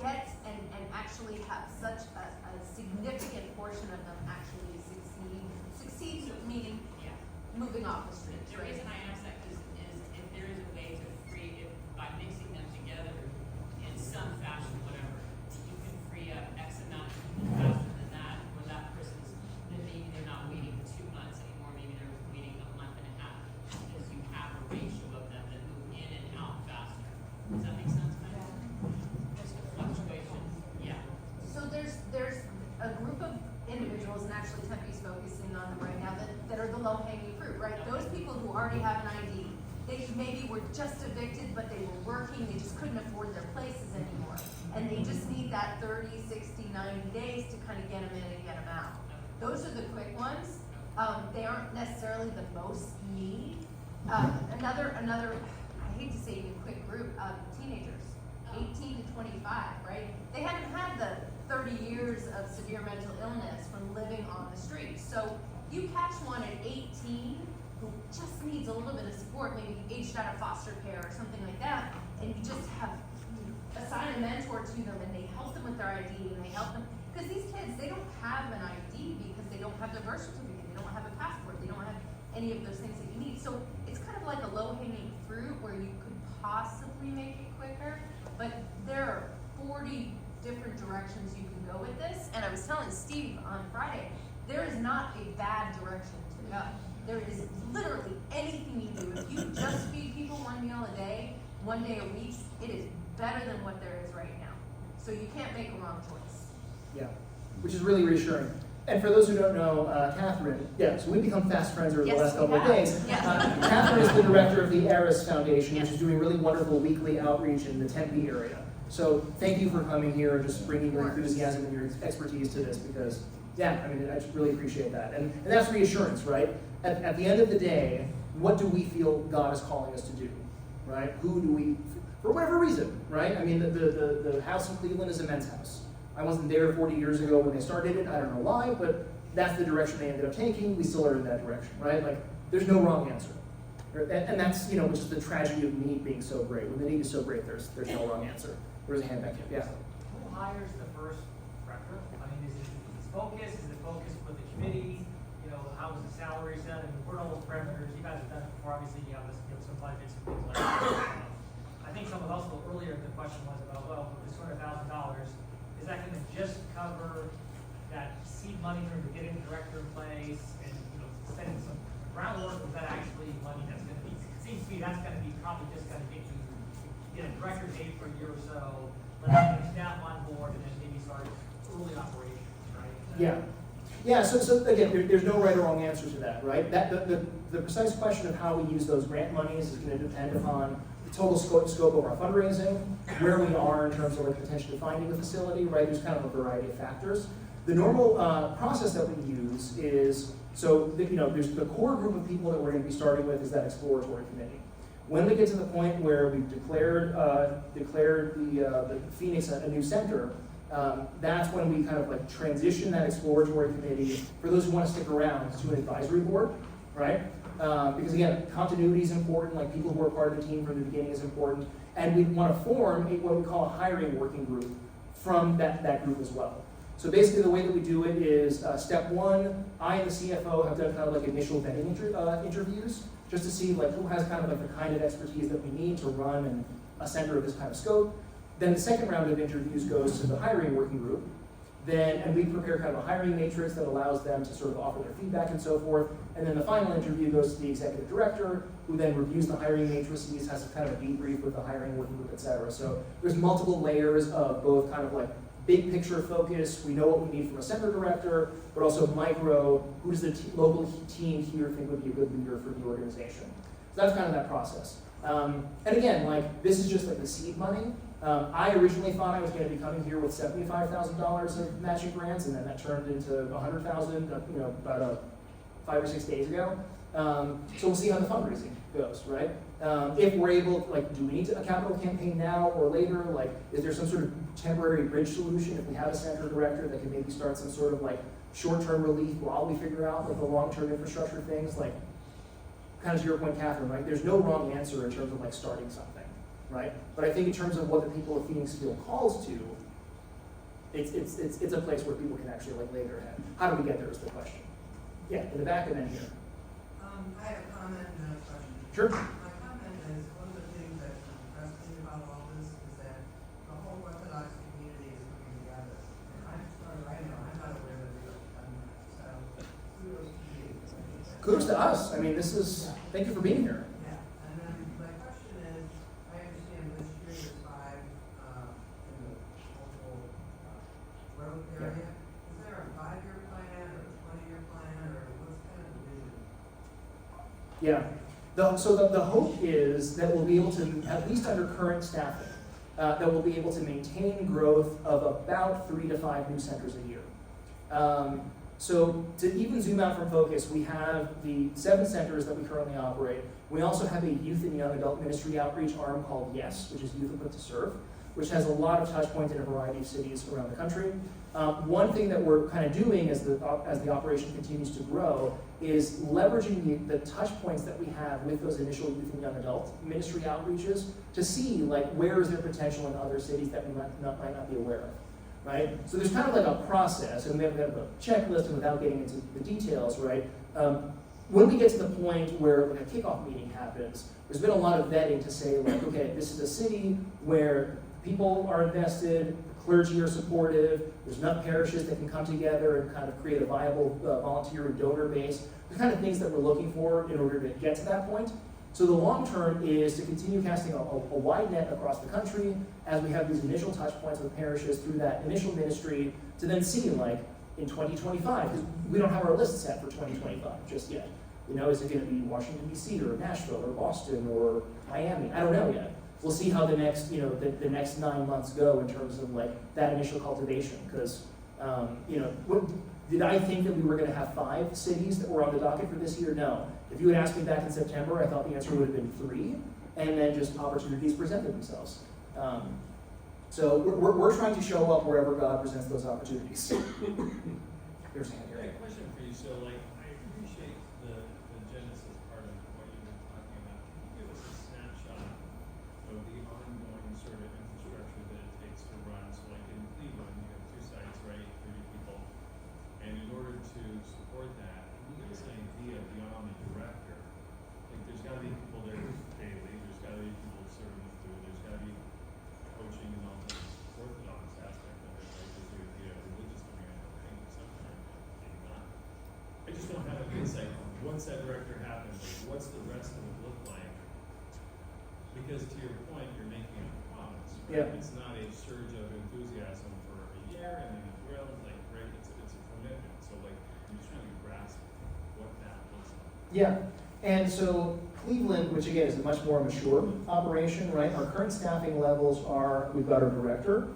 H: get and actually have such a significant portion of them actually succeed? Succeed meaning moving off the street.
J: The reason I ask that is if there is a way to free, if by mixing them together in some fashion, whatever, you can free up X amount of people faster than that, where that person's, then maybe they're not waiting 2 months anymore, maybe they're waiting a month and a half, because you have a ratio of them that move in and out faster. Does that make sense, Mike? Just a fluctuation, yeah.
H: So there's a group of individuals, and actually Tempe's focusing on them right now, that are the low-hanging fruit, right? Those people who already have an ID, they maybe were just evicted, but they were working, they just couldn't afford their places anymore. And they just need that 30, 60, 90 days to kind of get them in and get them out. Those are the quick ones. They aren't necessarily the most need, Another, I hate to say even quick group, teenagers, 18 to 25, right? They haven't had the 30 years of severe mental illness from living on the streets. So you catch one at 18 who just needs a little bit of support, maybe aged out of foster care or something like that, and you just assign a mentor to them, and they help them with their ID, and they help them, because these kids, they don't have an ID because they don't have their birth certificate, they don't have a passport, they don't have any of those things that you need. So it's kind of like a low-hanging fruit where you could possibly make it quicker, but there are 40 different directions you can go with this. And I was telling Steve on Friday, there is not a bad direction to go. There is literally anything you do. If you just feed people one meal a day, 1 day a week, it is better than what there is right now. So you can't make a wrong choice.
C: Yeah, which is really reassuring. And for those who don't know, Catherine, so we've become fast friends over the last couple of days. Catherine is the director of the Eris Foundation, which is doing really wonderful weekly outreach in the Tempe area. So thank you for coming here and just bringing your enthusiasm and your expertise to this, because, I just really appreciate that. And that's reassurance, right? At the end of the day, what do we feel God is calling us to do, right? Who do we, for whatever reason, right? I mean, the house in Cleveland is a men's house. I wasn't there 40 years ago when they started it. I don't know why, but that's the direction they ended up taking. We still are in that direction, right? Like, there's no wrong answer. And that's, which is the tragedy of need being so great. When the need is so great, there's no wrong answer. There's a hand back here. Yeah.
K: Who hires the first rector? I mean, is it his focus? Is it focus for the committee? How is the salary set? And we're all parameters. You guys have done it before. Obviously, you have some budgets and things like that. I think someone else earlier, the question was about, well, with this $200,000, is that going to just cover that seed money for getting the director in place and spending some groundwork? Or is that actually money that's going to be? It seems to me that's going to be probably just going to get a director date for a year or so, let them get staff on board, and then maybe start early operations, right?
C: Yeah. So again, there's no right or wrong answer to that, right? The precise question of how we use those grant monies is going to depend upon the total scope of our fundraising, where we are in terms of potentially finding a facility, right? There's kind of a variety of factors. The normal process that we use is, there's the core group of people that we're going to be starting with is that exploratory committee. When we get to the point where we've declared the Phoenix a new center, that's when we kind of transition that exploratory committee, for those who want to stick around, to an advisory board, right? Because again, continuity is important, people who are part of the team from the beginning is important, and we want to form what we call a hiring working group from that group as well. So basically the way that we do it is, step one, I and the CFO have done kind of initial vetting interviews, just to see who has kind of the kind of expertise that we need to run a center of this kind of scope. Then the second round of interviews goes to the hiring working group. And we prepare kind of a hiring matrix that allows them to sort of offer their feedback and so forth. And then the final interview goes to the executive director, who then reviews the hiring matrices, has kind of a debrief with the hiring working group, et cetera. So there's multiple layers of both kind of big picture focus, we know what we need from a center director, but also micro, who does the local team here think would be a good leader for the organization? So that's kind of that process. And again, this is just the seed money. I originally thought I was going to be coming here with $75,000 of matching grants, and then that turned into $100,000, about 5 or 6 days ago. So we'll see how the fundraising goes, right? If we're able, do we need a capital campaign now or later? Is there some sort of temporary bridge solution if we have a center director that can maybe start some sort of short-term relief while we figure out the long-term infrastructure things? Kind of to your point, Catherine, right? There's no wrong answer in terms of starting something, right? But I think in terms of what the people of Phoenix feel calls to, it's a place where people can actually lay their head. How do we get there is the question. Yeah, in the back and then here.
D: I have a comment and a question.
C: Sure.
D: My comment is, one of the things that impressed me about all this is that the whole Orthodox community is coming together. And I'm not aware that we've done that. So kudos to you.
C: Kudos to us. I mean, thank you for being here.
D: Yeah. And then my question is, I understand this year there's 5 in the local growth area. Is there a 5-year plan or a 20-year plan, or what's kind of the vision?
C: Yeah. So the hope is that we'll be able to, at least under current staffing, that we'll be able to maintain growth of about 3 to 5 new centers a year. So to even zoom out from focus, we have the 7 centers that we currently operate. We also have a youth and young adult ministry outreach arm called YES, which is Youth Equipped to Serve, which has a lot of touch points in a variety of cities around the country. One thing that we're kind of doing as the operation continues to grow is leveraging the touch points that we have with those initial youth and young adult ministry outreaches to see like where is there potential in other cities that we might not be aware of, right? So there's kind of like a process, and we have a checklist, and without getting into the details, right? When we get to the point where like a kickoff meeting happens, there's been a lot of vetting to say like, okay, this is a city where people are invested, clergy are supportive, there's enough parishes that can come together and kind of create a viable volunteer and donor base. The kind of things that we're looking for in order to get to that point. So the long term is to continue casting a wide net across the country as we have these initial touch points with parishes through that initial ministry to then see like in 2025, because we don't have our list set for 2025 just yet. You know, is it going to be Washington D.C. or Nashville or Boston or Miami? I don't know yet. We'll see how the next, the next 9 months go in terms of like that initial cultivation. Because, did I think that we were going to have 5 cities that were on the docket for this year? No. If you had asked me back in September, I thought the answer would have been 3, and then just opportunities presented themselves. So we're trying to show up wherever God presents those opportunities. There's a hand here.
F: Yeah, question for you. So, like, I appreciate the genesis part of what you've been talking about. Can you give us a snapshot of the ongoing sort of infrastructure that it takes to run? So, like in Cleveland, you have 2 sites, right, 30 people, and in order to support that, can you give us an idea beyond the director? Like, there's got to be people there daily. There's got to be people serving the food. There's got to be coaching and all the Orthodox aspect of it, right? There's the idea of religious coming out of things sometimes, maybe not. I just don't have an insight. Once that director happens, like, what's the rest of it look like? Because to your point, you're making a promise, right?
C: Yeah.
F: It's not a surge of enthusiasm for a year and then it drills, like, right? It's a commitment. So, like, I'm just trying to grasp what that looks like.
C: Yeah, and so Cleveland, which again is a much more mature operation, right? Our current staffing levels are, we've got our director,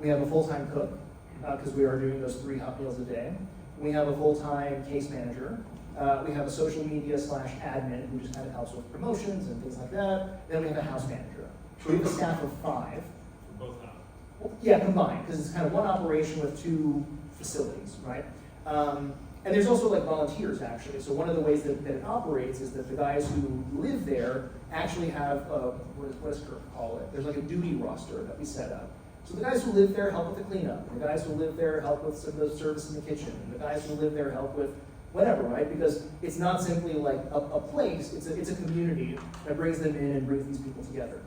C: we have a full-time cook, because we are doing those 3 hot meals a day. We have a full-time case manager. We have a social media / admin who just kind of helps with promotions and things like that. Then we have a house manager. So we have a staff of 5.
F: For both houses.
C: Well, yeah, combined, because it's kind of one operation with 2 facilities, right? And there's also like volunteers actually. So one of the ways that it operates is that the guys who live there actually have, what does Kirk call it? There's like a duty roster that we set up. So the guys who live there help with the cleanup. The guys who live there help with some of the service in the kitchen. And the guys who live there help with whatever, right? Because it's not simply like a place, it's a community that brings them in and brings these people together.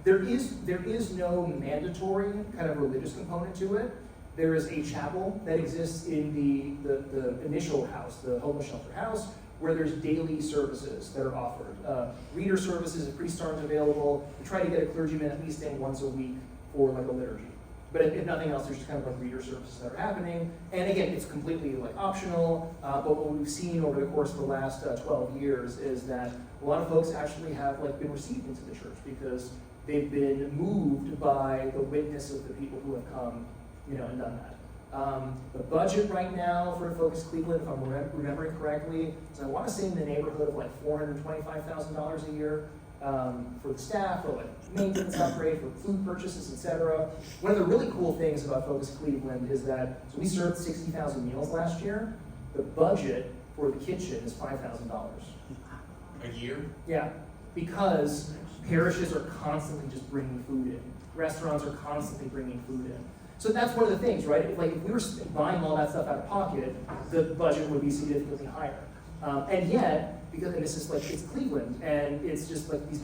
C: There is no mandatory kind of religious component to it. There is a chapel that exists in the initial house, the homeless shelter house, where there's daily services that are offered. Reader services, a priest aren't available. We try to get a clergyman at least in once a week for like a liturgy. But if nothing else, there's just kind of like reader services that are happening. And again, it's completely like optional. But what we've seen over the course of the last 12 years is that a lot of folks actually have like been received into the church because they've been moved by the witness of the people who have come, and done that. The budget right now for Focus Cleveland, if I'm remembering correctly, is I want to say in the neighborhood of like $425,000 a year. For the staff, for like maintenance upgrade, for food purchases, etc. One of the really cool things about Focus Cleveland is that we served 60,000 meals last year. The budget for the kitchen is $5,000.
L: A year?
C: Yeah, because parishes are constantly just bringing food in. Restaurants are constantly bringing food in. So that's one of the things, right? If we were buying all that stuff out of pocket, the budget would be significantly higher. And yet, because this is like, it's Cleveland, and it's just like these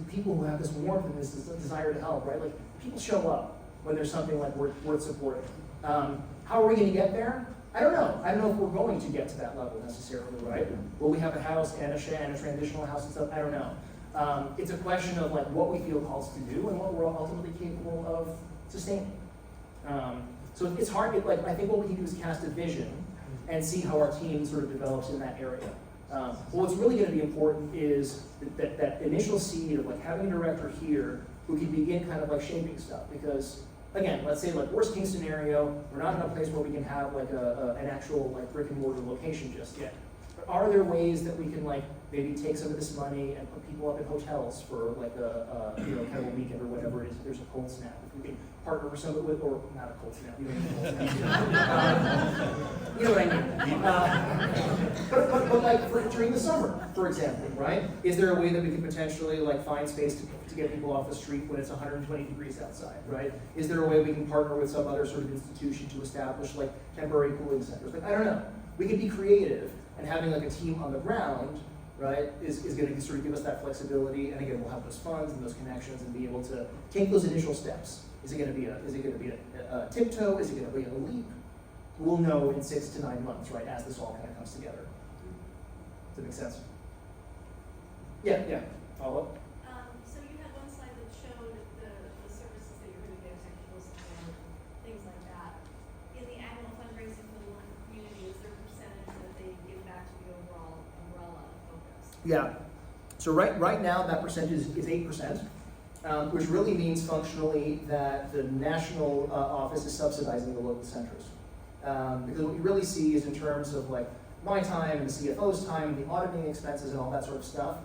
C: people who have this warmth and this desire to help, right? Like, people show up when there's something like worth supporting. How are we going to get there? I don't know. I don't know if we're going to get to that level necessarily, right? Will we have a house and a transitional house and stuff? I don't know. It's a question of like what we feel calls to do and what we're ultimately capable of sustaining. So it's hard. I think what we can do is cast a vision and see how our team sort of develops in that area. What's really going to be important is that initial seed of like having a director here who can begin kind of like shaping stuff, because again, let's say like worst case scenario, we're not in a place where we can have like an actual like brick and mortar location just yet. But are there ways that we can like maybe take some of this money and put people up in hotels for like kind of a weekend or whatever it is if there's a cold snap? If we can partner with somebody with, or not a cold snap, you don't need a cold snap. You know what I mean? But like during the summer, for example, right? Is there a way that we can potentially like find space to get people off the street when it's 120 degrees outside, right? Is there a way we can partner with some other sort of institution to establish like temporary cooling centers? Like, I don't know. We can be creative, and having like a team on the ground, right, is going to sort of give us that flexibility, and again, we'll have those funds and those connections and be able to take those initial steps. Is it going to be a tiptoe? Is it going to be a leap? We'll know in 6 to 9 months, right, as this all kind of comes together. Does that make sense? Yeah, follow up?
I: So you had one slide that showed the services that you're going to give, technical support, things like that. In the annual fundraising for the local community, is there a percentage that they give back to the overall umbrella focus?
C: Yeah. So right now, that percentage is 8%. Which really means functionally that the national office is subsidizing the local centers. Because what we really see is in terms of like my time and the CFO's time, the auditing expenses and all that sort of stuff,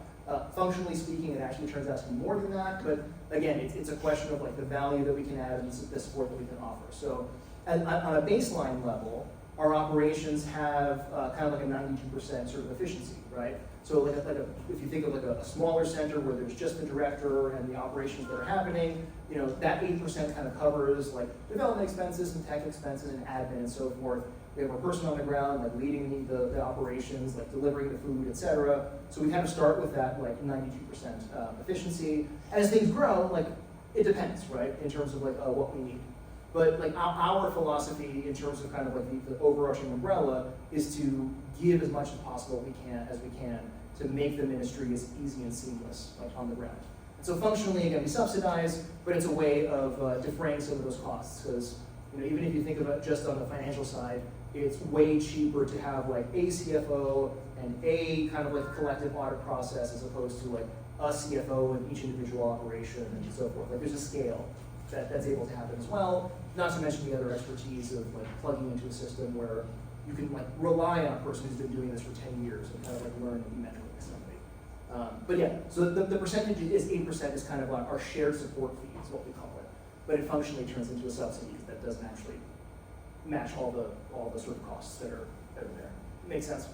C: functionally speaking, it actually turns out to be more than that, but again, it's a question of like the value that we can add and the support that we can offer. So on a baseline level, our operations have kind of like a 92% sort of efficiency, right? So if you think of like a smaller center where there's just the director and the operations that are happening, you know, that 8% kind of covers like development expenses and tech expenses and admin and so forth. We have a person on the ground like leading the operations, like delivering the food, etc. So we kind of start with that like 92% efficiency. And as things grow, like it depends, right, in terms of like what we need. But like our philosophy in terms of kind of like the overarching umbrella is to give as much as possible as we can to make the ministry as easy and seamless like on the ground. And so functionally, again, we subsidize, but it's a way of defraying some of those costs. Because even if you think about just on the financial side, it's way cheaper to have like a CFO and a kind of like collective audit process as opposed to like a CFO in each individual operation and so forth. Like there's a scale that's able to happen as well. Not to mention the other expertise of like plugging into a system where you can like rely on a person who's been doing this for 10 years and kind of like learn and be mentoring with somebody. But yeah, so the percentage is 8% is kind of like our shared support fee is what we call it. But it functionally turns into a subsidy because that doesn't actually match all the sort of costs that are there. Makes sense?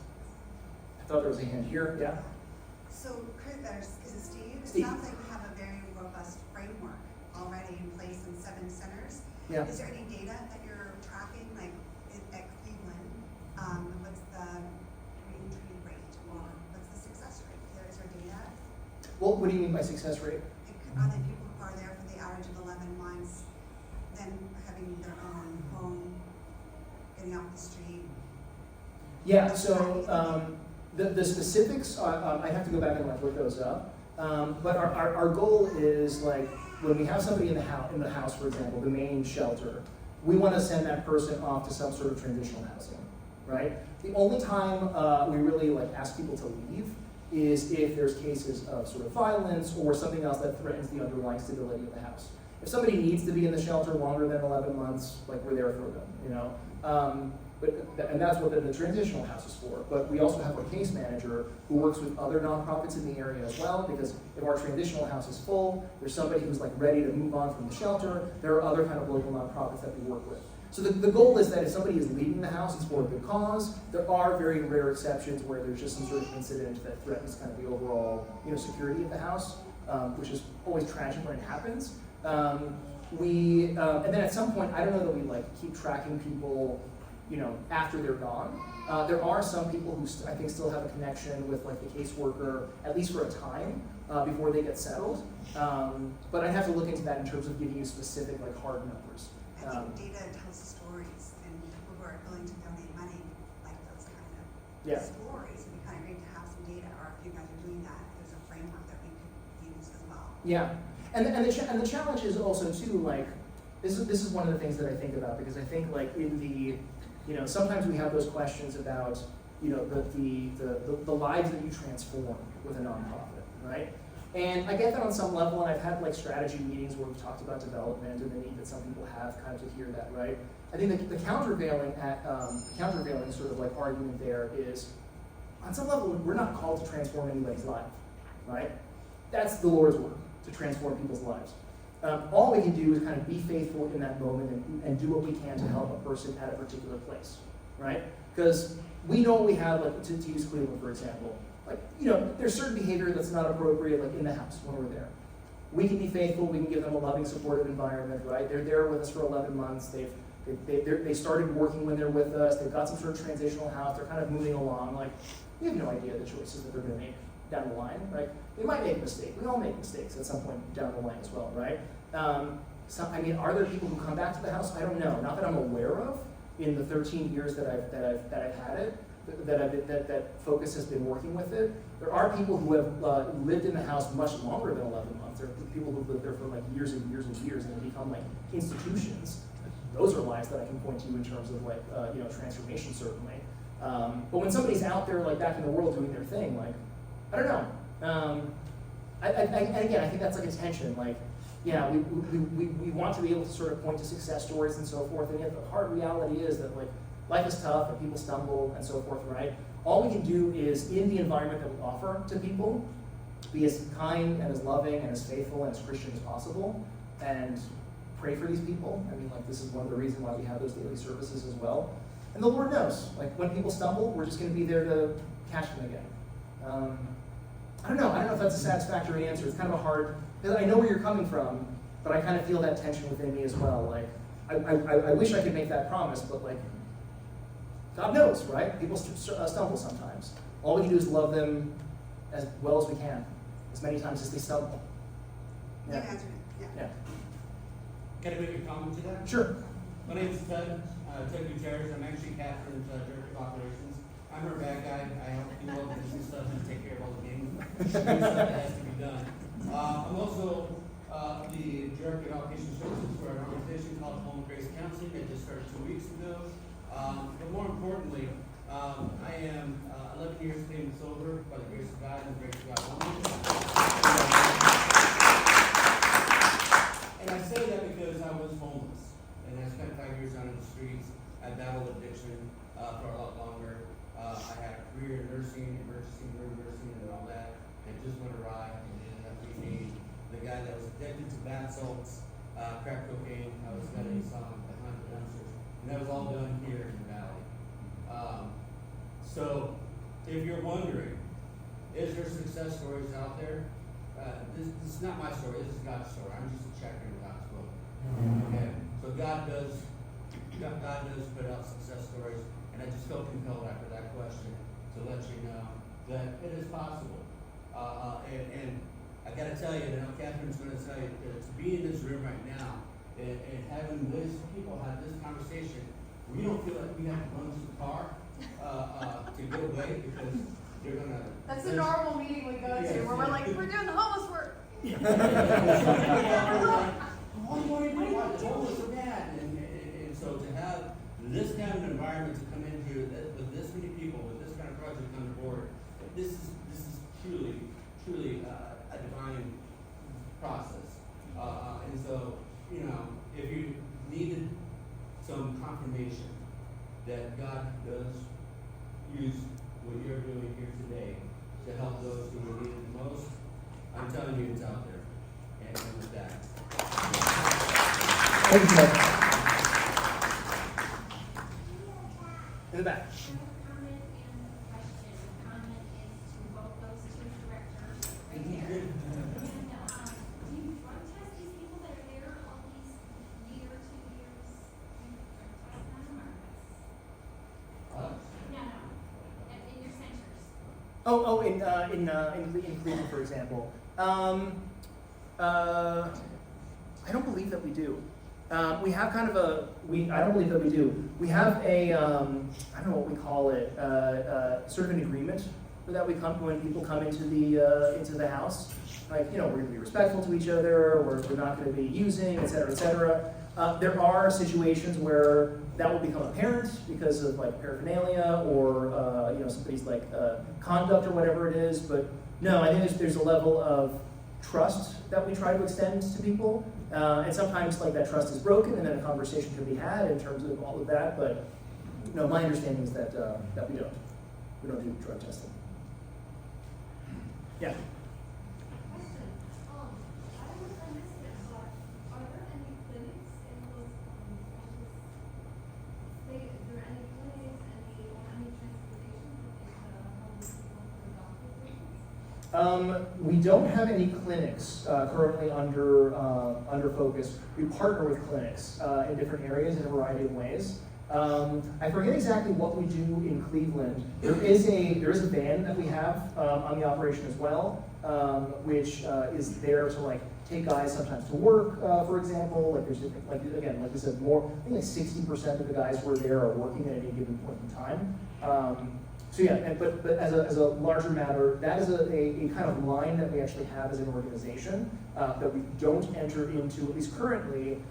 C: I thought there was a hand here. Yeah.
M: So, Chris, is it Steve?
C: Steve.
M: It sounds like we have a very robust framework already in place in 7 centers.
C: Yeah.
M: Is there any data that you're tracking, like at Cleveland? What's the re-entry rate, or what's the success rate? Is there data?
C: Well, what do you mean by success rate?
M: Are there people who are there for the average of 11 months, then having their own home, getting off the street?
C: Yeah, so the specifics, I have to go back and like look those up. But our goal is like when we have somebody in the house, for example, the main shelter, we want to send that person off to some sort of transitional housing, right? The only time we really like ask people to leave is if there's cases of sort of violence or something else that threatens the underlying stability of the house. If somebody needs to be in the shelter longer than 11 months, like we're there for them, and that's what the transitional house is for. But we also have a case manager who works with other nonprofits in the area as well, because if our transitional house is full, there's somebody who's like ready to move on from the shelter. There are other kind of local nonprofits that we work with. So the goal is that if somebody is leaving the house, it's for a good cause. There are very rare exceptions where there's just some sort of incident that threatens kind of the overall security of the house, which is always tragic when it happens. And then at some point, I don't know that we like keep tracking people after they're gone. There are some people who I think still have a connection with like the caseworker, at least for a time, before they get settled. But I'd have to look into that in terms of giving you specific like hard numbers.
M: I think data tells stories, and people who are willing to donate money like those kind of stories. It'd be kind of great to have some data, or if you guys are doing that, there's a framework that we could use as well.
C: Yeah, and the challenge is also too like this is one of the things that I think about, because I think like in the sometimes we have those questions about the lives that you transform with a nonprofit, right? And I get that on some level, and I've had like strategy meetings where we've talked about development and the need that some people have kind of to hear that, right? I think the countervailing sort of like argument there is, on some level, we're not called to transform anybody's life, right? That's the Lord's work, to transform people's lives. All we can do is kind of be faithful in that moment and do what we can to help a person at a particular place, right? Because we know we have, like, to use Cleveland, for example, like, you know, there's certain behavior that's not appropriate, like in the house when we're there. We can be faithful, we can give them a loving, supportive environment, right? They're there with us for 11 months, they started working when they're with us, they've got some sort of transitional house, they're kind of moving along, like, we have no idea the choices that they're gonna make down the line, right? They might make a mistake, we all make mistakes at some point down the line as well, right? I mean, are there people who come back to the house? I don't know, not that I'm aware of in the 13 years that I've had it, that Focus has been working with it. There are people who have lived in the house much longer than 11 months. There are people who've lived there for like years and years and years and have become like institutions. Those are lives that I can point to in terms of like, you know, transformation certainly. But when somebody's out there like back in the world doing their thing, like, I don't know. And again, I think that's like a tension. Like, yeah, we want to be able to sort of point to success stories and so forth, and yet the hard reality is that like life is tough and people stumble and so forth, right? All we can do is, in the environment that we offer to people, be as kind and as loving and as faithful and as Christian as possible, and pray for these people. I mean, like, this is one of the reasons why we have those daily services as well. And the Lord knows, like, when people stumble, we're just going to be there to catch them again. I don't know if that's a satisfactory answer. It's kind of a hard, I know where you're coming from, but I kind of feel that tension within me as well. Like, I wish I could make that promise, but like, God knows, right? People stumble sometimes. All we can do is love them as well as we can, as many times as they stumble.
M: You answered it, yeah.
G: Can I make a comment to that?
C: Sure.
G: My name is Ted Gutierrez. I'm actually Catherine's director of operations. I'm her bad guy. I help do all the business stuff and take care of all the game stuff that has to be done. I'm also the director of outpatient services for an organization called Home Grace Counseling that just started 2 weeks ago. But more importantly, I am 11 years clean and sober by the grace of God and the grace of God only. And I say that because I was homeless, and I spent 5 years out in the streets. I battled addiction for a lot longer. I had a career in nursing, emergency room nursing, and all that. It just went awry, and ended up being the guy that was addicted to bath salts, crack cocaine. I was studying some behind the dumpsters, and that was all done here in the valley. So, if you're wondering, is there success stories out there? This is not my story. This is God's story. I'm just a checker in God's book. Okay, so God does put out success stories, and I just felt compelled after that question to let you know that it is possible. And I got to tell you, and Catherine's going to tell you, to be in this room right now and having these people have this conversation, we don't feel like we have to run to the car to get away because they're going to.
H: That's a normal meeting we go to where we're like, we're doing the homeless work.
G: What are the homeless are bad. And so to have this kind of environment to come into with this many people, with this kind of project on board, this is truly a divine process. And so, you know, if you needed some confirmation that God does use what you're doing here today to help those who are needed the most, I'm telling you it's out there. And with that.
C: Thank you, Ted. In the back.
I: Comment and a question. The comment is to both those two directors right there. And, do you drug test these people that are there all these year, 2 years? Do you drug test them or? No. In your centers.
C: In Cleveland, for example. I don't believe that we do. We have kind of I don't believe that we do. We have a, I don't know what we call it, sort of an agreement that we come when people come into the house. Like, you know, we're going to be respectful to each other, we're not going to be using, et cetera, et cetera. There are situations where that will become apparent because of like paraphernalia or you know, somebody's like conduct or whatever it is. But no, I think there's a level of trust that we try to extend to people. And sometimes like that trust is broken, and then a conversation can be had in terms of all of that. But my understanding is that that we don't do drug testing. Yeah.
I: Question, I missed it, but are there any clinics in those, is there any clinics, any transportation for doctor visits?
C: We don't have any clinics currently under focus. We partner with clinics in different areas in a variety of ways. I forget exactly what we do in Cleveland. There is a van that we have on the operation as well, which is there to like take guys sometimes to work, for example. Like there's like we said, I think like 60% of the guys who are there are working at any given point in time. So yeah, but as a larger matter, that is a kind of line that we actually have as an organization that we don't enter into, at least currently,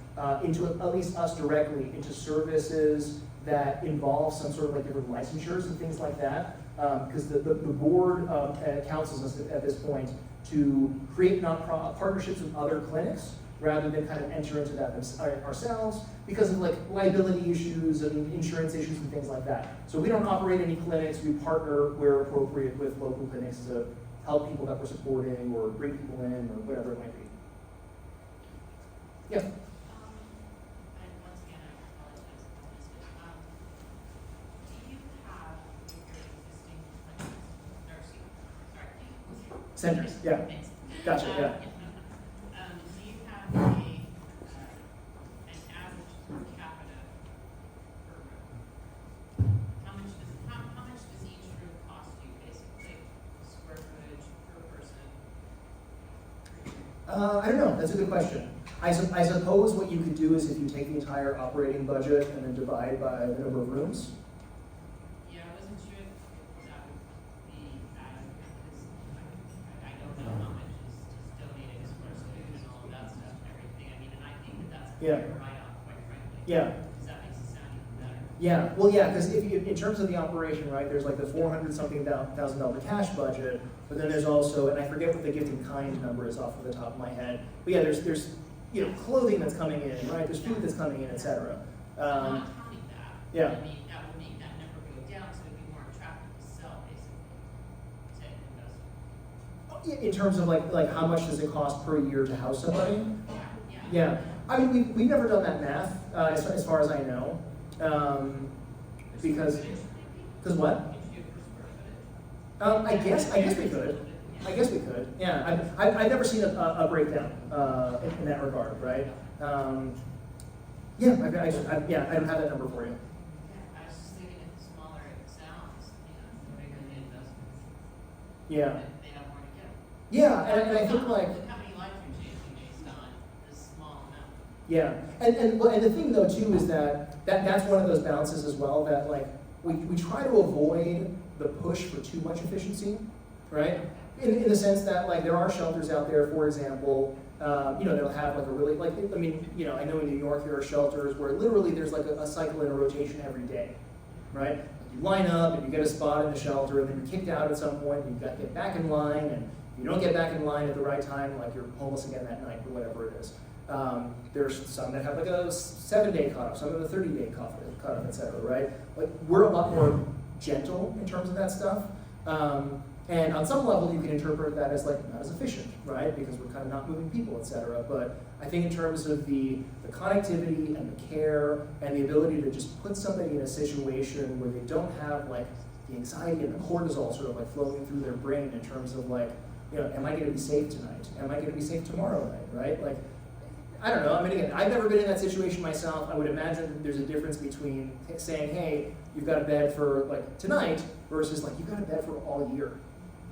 C: into at least us directly, into services that involve some sort of like different licensures and things like that. Because the board counsels us at this point to create partnerships with other clinics rather than kind of enter into that ourselves because of like liability issues and insurance issues and things like that. So we don't operate any clinics. We partner where appropriate with local clinics to help people that we're supporting or bring people in or whatever it might be. Yeah.
J: And once again, I apologize if I missed it. Do you have with your existing nursing,
C: Centers, yeah.
J: Thanks.
C: Gotcha, yeah.
J: Do you have an average per capita per room? How much does each room cost you, basically, square footage per person?
C: I don't know, that's a good question. I suppose what you could do is if you take the entire operating budget and then divide by the number of rooms.
J: Yeah, I wasn't sure if that would be adequate, because I don't know how much is donated as far as food and all of that stuff and everything. I mean, and I think that that's a
C: Yeah.
J: fair write-off, quite frankly.
C: Yeah.
J: Because that makes it sound even better.
C: Yeah, well, yeah, because in terms of the operation, right, there's like the $400-something thousand cash budget, but then there's also, and I forget what the gift in kind number is off of the top of my head, but yeah, there's clothing that's coming in, right? There's food that's coming in, etc.
J: I'm not counting that.
C: Yeah.
J: I mean, that would make that number go down, so it'd be more attractive to sell, basically, to investors.
C: In terms of like how much does it cost per year to house somebody?
J: Yeah.
C: Yeah, I mean, we've never done that math, as far as I know, because what? I guess we could. I guess we could. Yeah, I've never seen a breakdown in that regard, right? Yeah, I don't have that number for you.
J: I was just thinking if the smaller it sounds, the bigger the investment.
C: Yeah.
J: They have more to give.
C: Yeah, and I think like.
J: Look how many lives you're changing based on this small amount.
C: Yeah, and the thing though too is that's one of those balances as well that like we try to avoid the push for too much efficiency, right? In the sense that like there are shelters out there, for example, they'll have like a really I know in New York there are shelters where literally there's like a cycle and a rotation every day, right? You line up and you get a spot in the shelter and then you're kicked out at some point and you've got to get back in line, and if you don't get back in line at the right time, like you're homeless again that night or whatever it is. There's some that have like a 7-day cutoff, some have a 30-day cutoff, et cetera, right? Like we're a lot more gentle in terms of that stuff. And on some level, you can interpret that as like not as efficient, right? Because we're kind of not moving people, et cetera. But I think in terms of the connectivity and the care and the ability to just put somebody in a situation where they don't have like the anxiety and the cortisol sort of like flowing through their brain in terms of like, am I going to be safe tonight? Am I going to be safe tomorrow night, right? Like, I don't know. I mean, again, I've never been in that situation myself. I would imagine there's a difference between saying, hey, you've got a bed for like tonight versus like you've got a bed for all year.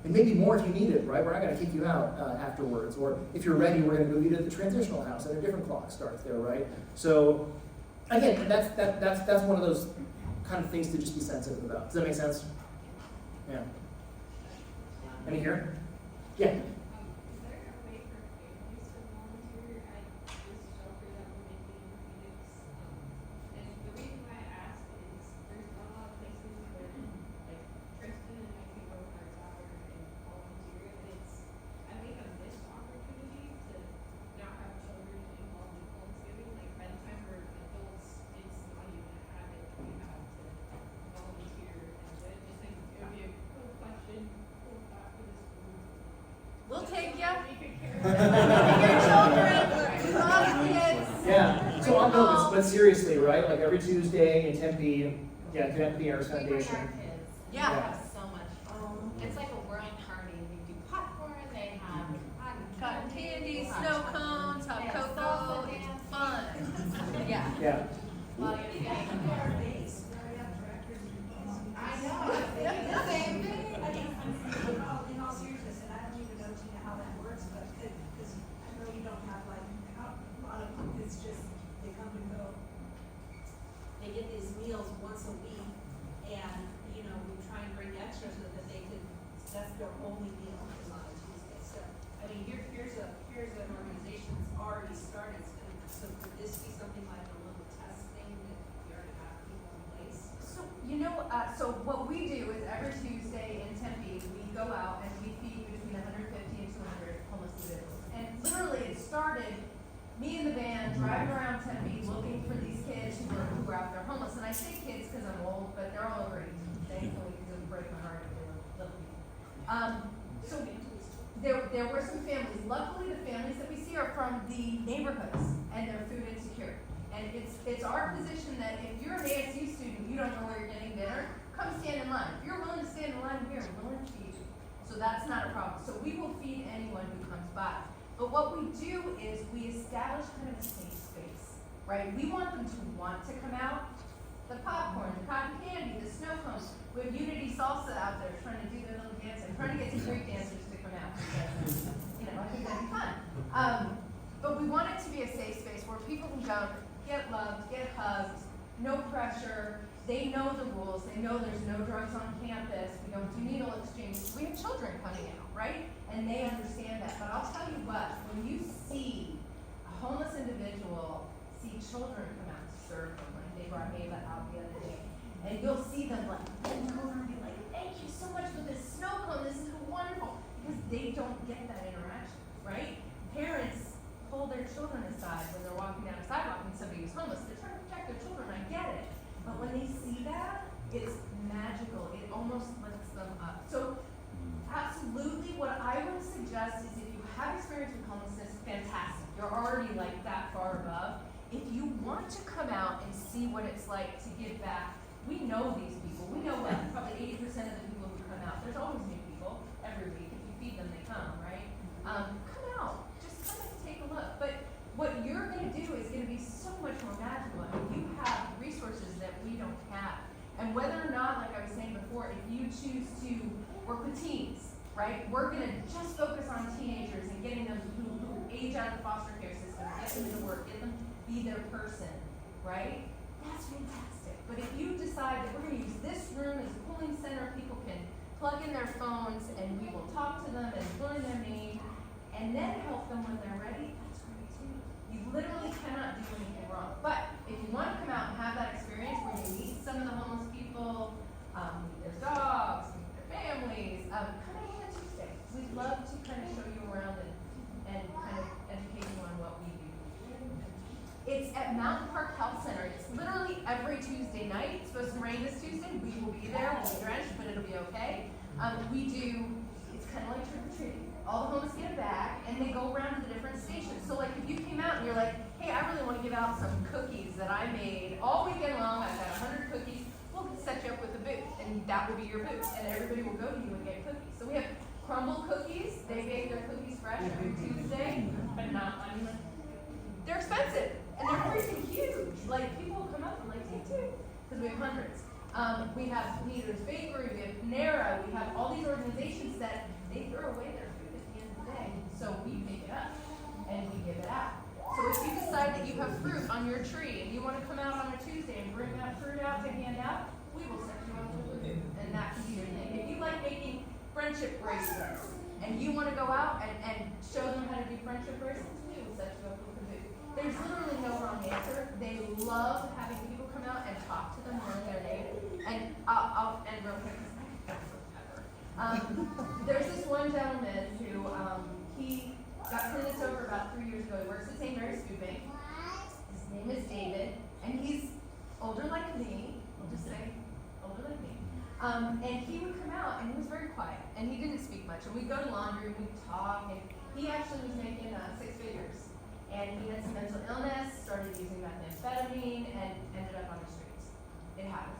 C: And maybe more if you need it, right? We're not going to kick you out afterwards. Or if you're ready, we're going to move you to the transitional house and a different clock starts there, right? So again, that's one of those kind of things to just be sensitive about. Does that make sense? Yeah. Any here? Yeah. But seriously, right? Like every Tuesday in Tempe, yeah, Connect the Heirs Foundation.
H: Yeah.
J: They have so much fun. It's like a world party. They do popcorn, they have
H: Cotton candy, snow cones, hot cocoa, it's fun. Yeah.
C: Yeah.
J: While you're getting
I: I know, I'm thinking the same thing. In all seriousness, and I don't even know, Tina, how that works, but, because I know you don't have like, a lot of, it's just, they come and go. They get these meals once a week, and, you know, we try and bring extras so that they could, that's their only meal is on a Tuesday. So, I mean, here's an organization that's already started, so could this be something like a little test thing that we already have people in place?
H: So, so what we do is every Tuesday in Tempe, we go out and we feed between 150 and 200 homeless individuals. And literally it started, me and the band driving around Tempe looking for these kids who were out there homeless. And I say kids because I'm old, but they're all over 18, thankfully, because it would break my heart if they were little people. So there were some families. Luckily, the families that we see are from the neighborhoods and they're food insecure. And it's our position that if you're an ASU student, you don't know where you're getting dinner, come stand in line. If you're willing to stand in line, we are willing to feed you. So that's not a problem. So we will feed anyone who comes by. But what we do is we establish kind of a safe space, right? We want them to want to come out. The popcorn, the cotton candy, the snow cones. We have Unity Salsa out there trying to do their little dance and trying to get some Greek dancers to come out. Because, I think that'd be fun. But we want it to be a safe space where people can go, get loved, get hugged, no pressure. They know the rules. They know there's no drugs on campus. We don't do needle exchanges. We have children coming out, right? And they understand that. But I'll tell you what, when you see a homeless individual see children come out to serve them, like they brought Ava out the other day, and you'll see them like bend over and be like, thank you so much for this snow cone. This is wonderful. Because they don't get that interaction, right? Parents pull their children aside when they're walking down a sidewalk and somebody who's homeless. They're trying to protect their children, I get it. But when they see that, it's magical. It almost lifts them up. So absolutely what I would suggest is if you have experience with homelessness, fantastic. You're already like that far above. If you want to come out and see what it's like to give back, we know these people. We know what probably 80% of the people who come out. There's always new people every week. If you feed them, they come, right? Come out. Just come and take a look. But what you're going to do is going to be so much more magical. I mean, you have resources that we don't have. And whether or not, like I was saying before, if you choose to work with teens, right? We're going to just focus on teenagers and getting them who age out of the foster care system, get them into work, get them be their person, right? That's fantastic. But if you decide that we're going to use this room as a polling center, people can plug in their phones and we will talk to them and learn their name and then help them when they're ready, that's great too. You literally cannot do anything wrong. But if you want to come out and have that experience where you meet some of the homeless people, meet their dogs, meet their families, come out on a Tuesday. We'd love to kind of show you around and kind of educate you on what we do. It's at Mountain Park Health Center. It's literally every Tuesday night. It's supposed to rain this Tuesday. We will be there. We'll be drenched, but it'll be okay. It's kind of like trick-or-treating. All the homeless get a bag, and they go around to the different stations. So, like, if you came out and you're like, hey, I really want to give out some cookies that I made all weekend long. I've got 100 cookies. We'll set you up with a booth, and that will be your booth. And everybody will go to you and get cookies. So we have crumble cookies. They bake their cookies fresh every Tuesday, but they're expensive. And they're freaking huge. Like, people will come up and like, take two, because we have hundreds. We have Peter's Bakery, we have Panera, we have all these organizations that they throw away their food at the end of the day. So we pick it up and we give it out. So if you decide that you have fruit on your tree and you want to come out on a Tuesday and bring that fruit out to hand out, we will set you up with it. And that can be your thing. If you like making friendship bracelets and you want to go out and show them how to do friendship bracelets, we will set you up with a booth. There's literally no wrong answer. They love having people come out and talk to them, learn their name. And I'll end real quick because I don't know ever. There's this one gentleman who he got sentenced over about 3 years ago. He works at St. Mary's Food Bank. His name is David, and he's older like me. I'll just say older like me. And he would come out, and he was very quiet, and he didn't speak much. And we'd go to laundry, and we'd talk, and he actually was making 6 figures. And he had some mental illness, started using methamphetamine, and ended up on the streets. It happens.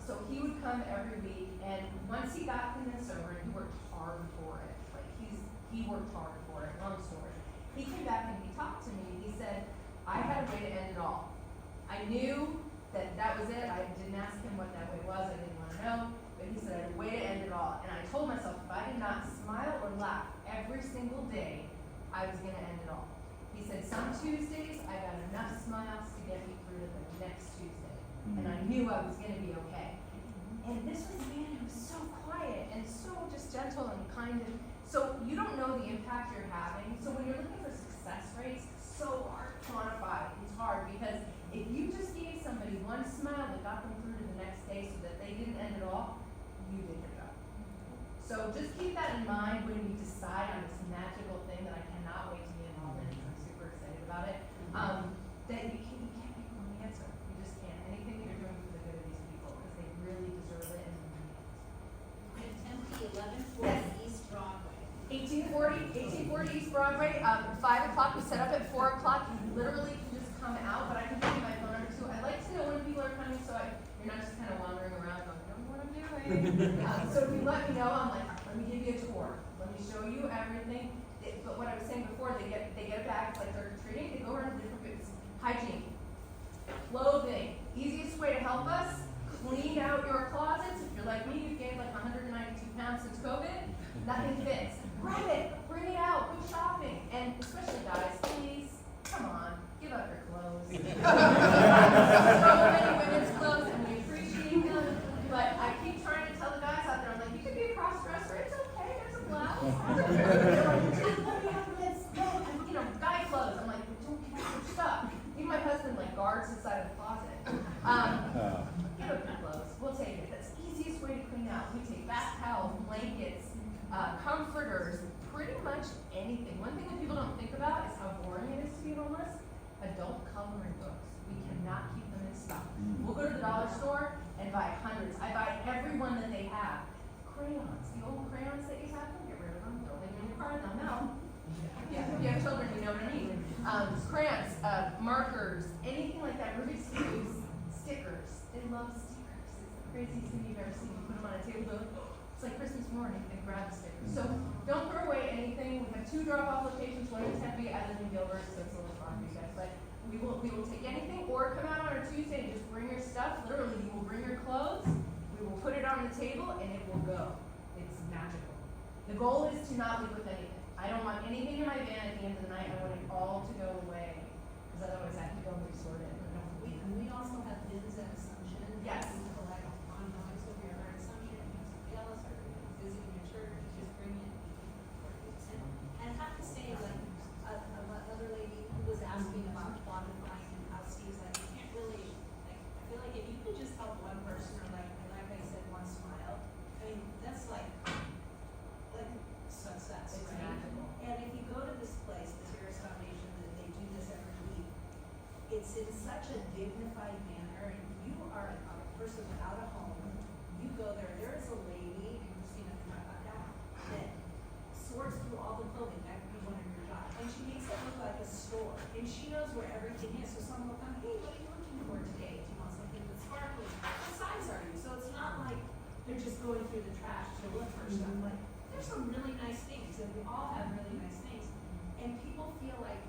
H: So he would come every week, and once he got clean and sober, he worked hard for it. Like he worked hard for it. Long story. He came back and he talked to me. He said, "I had a way to end it all. I knew that was it. I didn't ask him what that way was. I didn't want to know. But he said, I had a way to end it all. And I told myself, if I did not smile or laugh every single day, I was going to end it all." He said, "Some Tuesdays, I got enough smiles to get me through to the next Tuesday. And I knew I was going to be okay." And this was a man who was so quiet and so just gentle and kind. So you don't know the impact you're having. So when you're looking for success rates, it's so hard to quantify. It's hard because if you just gave somebody one smile that got them through to the next day so that they didn't end it all, you did your job. So just keep that in mind when you decide on this magical thing that I cannot wait to be involved in. I'm super excited about it. That you can't make one answer. You just can't. Anything that you're doing for the good of these people because they really deserve it and they need it.
I: Tempe, 1140
H: Yes.
I: East Broadway.
H: 1840 East Broadway. 5 o'clock. We set up at 4 o'clock. You literally can just come out, but I can give you my phone number too. I like to know when people are coming, so you're not just kind of wandering around going, "I don't know what I'm doing." So if you let me know, I'm like, "Let me give you a tour. Let me show you everything." But what I was saying before, they get a bag, it's like they're treating. They go around to different booths. Hygiene, clothing. Easiest way to help us: clean out your closets. If you're like me, you've gained like 192 pounds since COVID. Nothing fits. Grab it, bring it out, go shopping, and especially guys, please, come on, give up your clothes. So many women's clothes, and we appreciate them. But I keep trying to tell the guys out there, I'm like, you can be a cross-dresser, it's okay, there's a blouse. They're like, "Just let me have this." And, guy clothes. I'm like, "Don't care your stuff." Even my husband like guards inside of the closet. Give up your clothes. We'll take it. That's the easiest way to clean out. We take bath towels, blankets, comforters, pretty much anything. One thing that people don't think about is how boring it is to be homeless. Adult coloring books. We cannot keep them in stock. We'll go to the dollar store and buy hundreds. I buy every one that they have. Crayons, the old crayons that you have, don't get rid of them. Don't leave them in your car, they'll melt. Yeah, if you have children, you know what I mean. Crayons, markers, anything like that. Rubik's cubes, stickers. They love stickers. It's the craziest thing you've ever seen. You put them on a table, it's like Christmas morning. They grab the stickers. So don't throw away anything. We have 2 drop-off locations. One in Tempe. I live in Gilbert, so it's a little far for you guys. But we will take anything, or come out on a Tuesday and just bring your stuff. Literally, you will bring your clothes. We will put it on the table, and it will go. It's magical. The goal is to not leave with anything. I don't want anything in my van at the end of the night. I want it all to go away, because otherwise I have to go and resort it.
I: We also have bins at Assumption.
H: Yes.
I: We collect ongoing, so if you're ever at Assumption, if you have somebody else, or you're visiting your church, just bring it. And I have to say, like, another lady who was asking about quantifying and how Steve's like, you can't really, like, I feel like if you could just help one person, or like I said, one smile, I mean, that's like success,
H: It's
I: right?
H: magical.
I: And if you go to this place, the Terrace Foundation, that they do this every week, it's in such a dignified manner, and you are a person without a home, you go there, there is a lady, and Christina can talk about that, that sorts through all the clothing, that would be one of your jobs, and she makes it look like a store, and she knows where everything is, so someone will come, "Hey, what are you looking for today? Do you want something that's sparkly? What size are you?" So it's not like they're just going through the trash to look for stuff, like, there's some really nice things, and we all have really nice things, and people feel like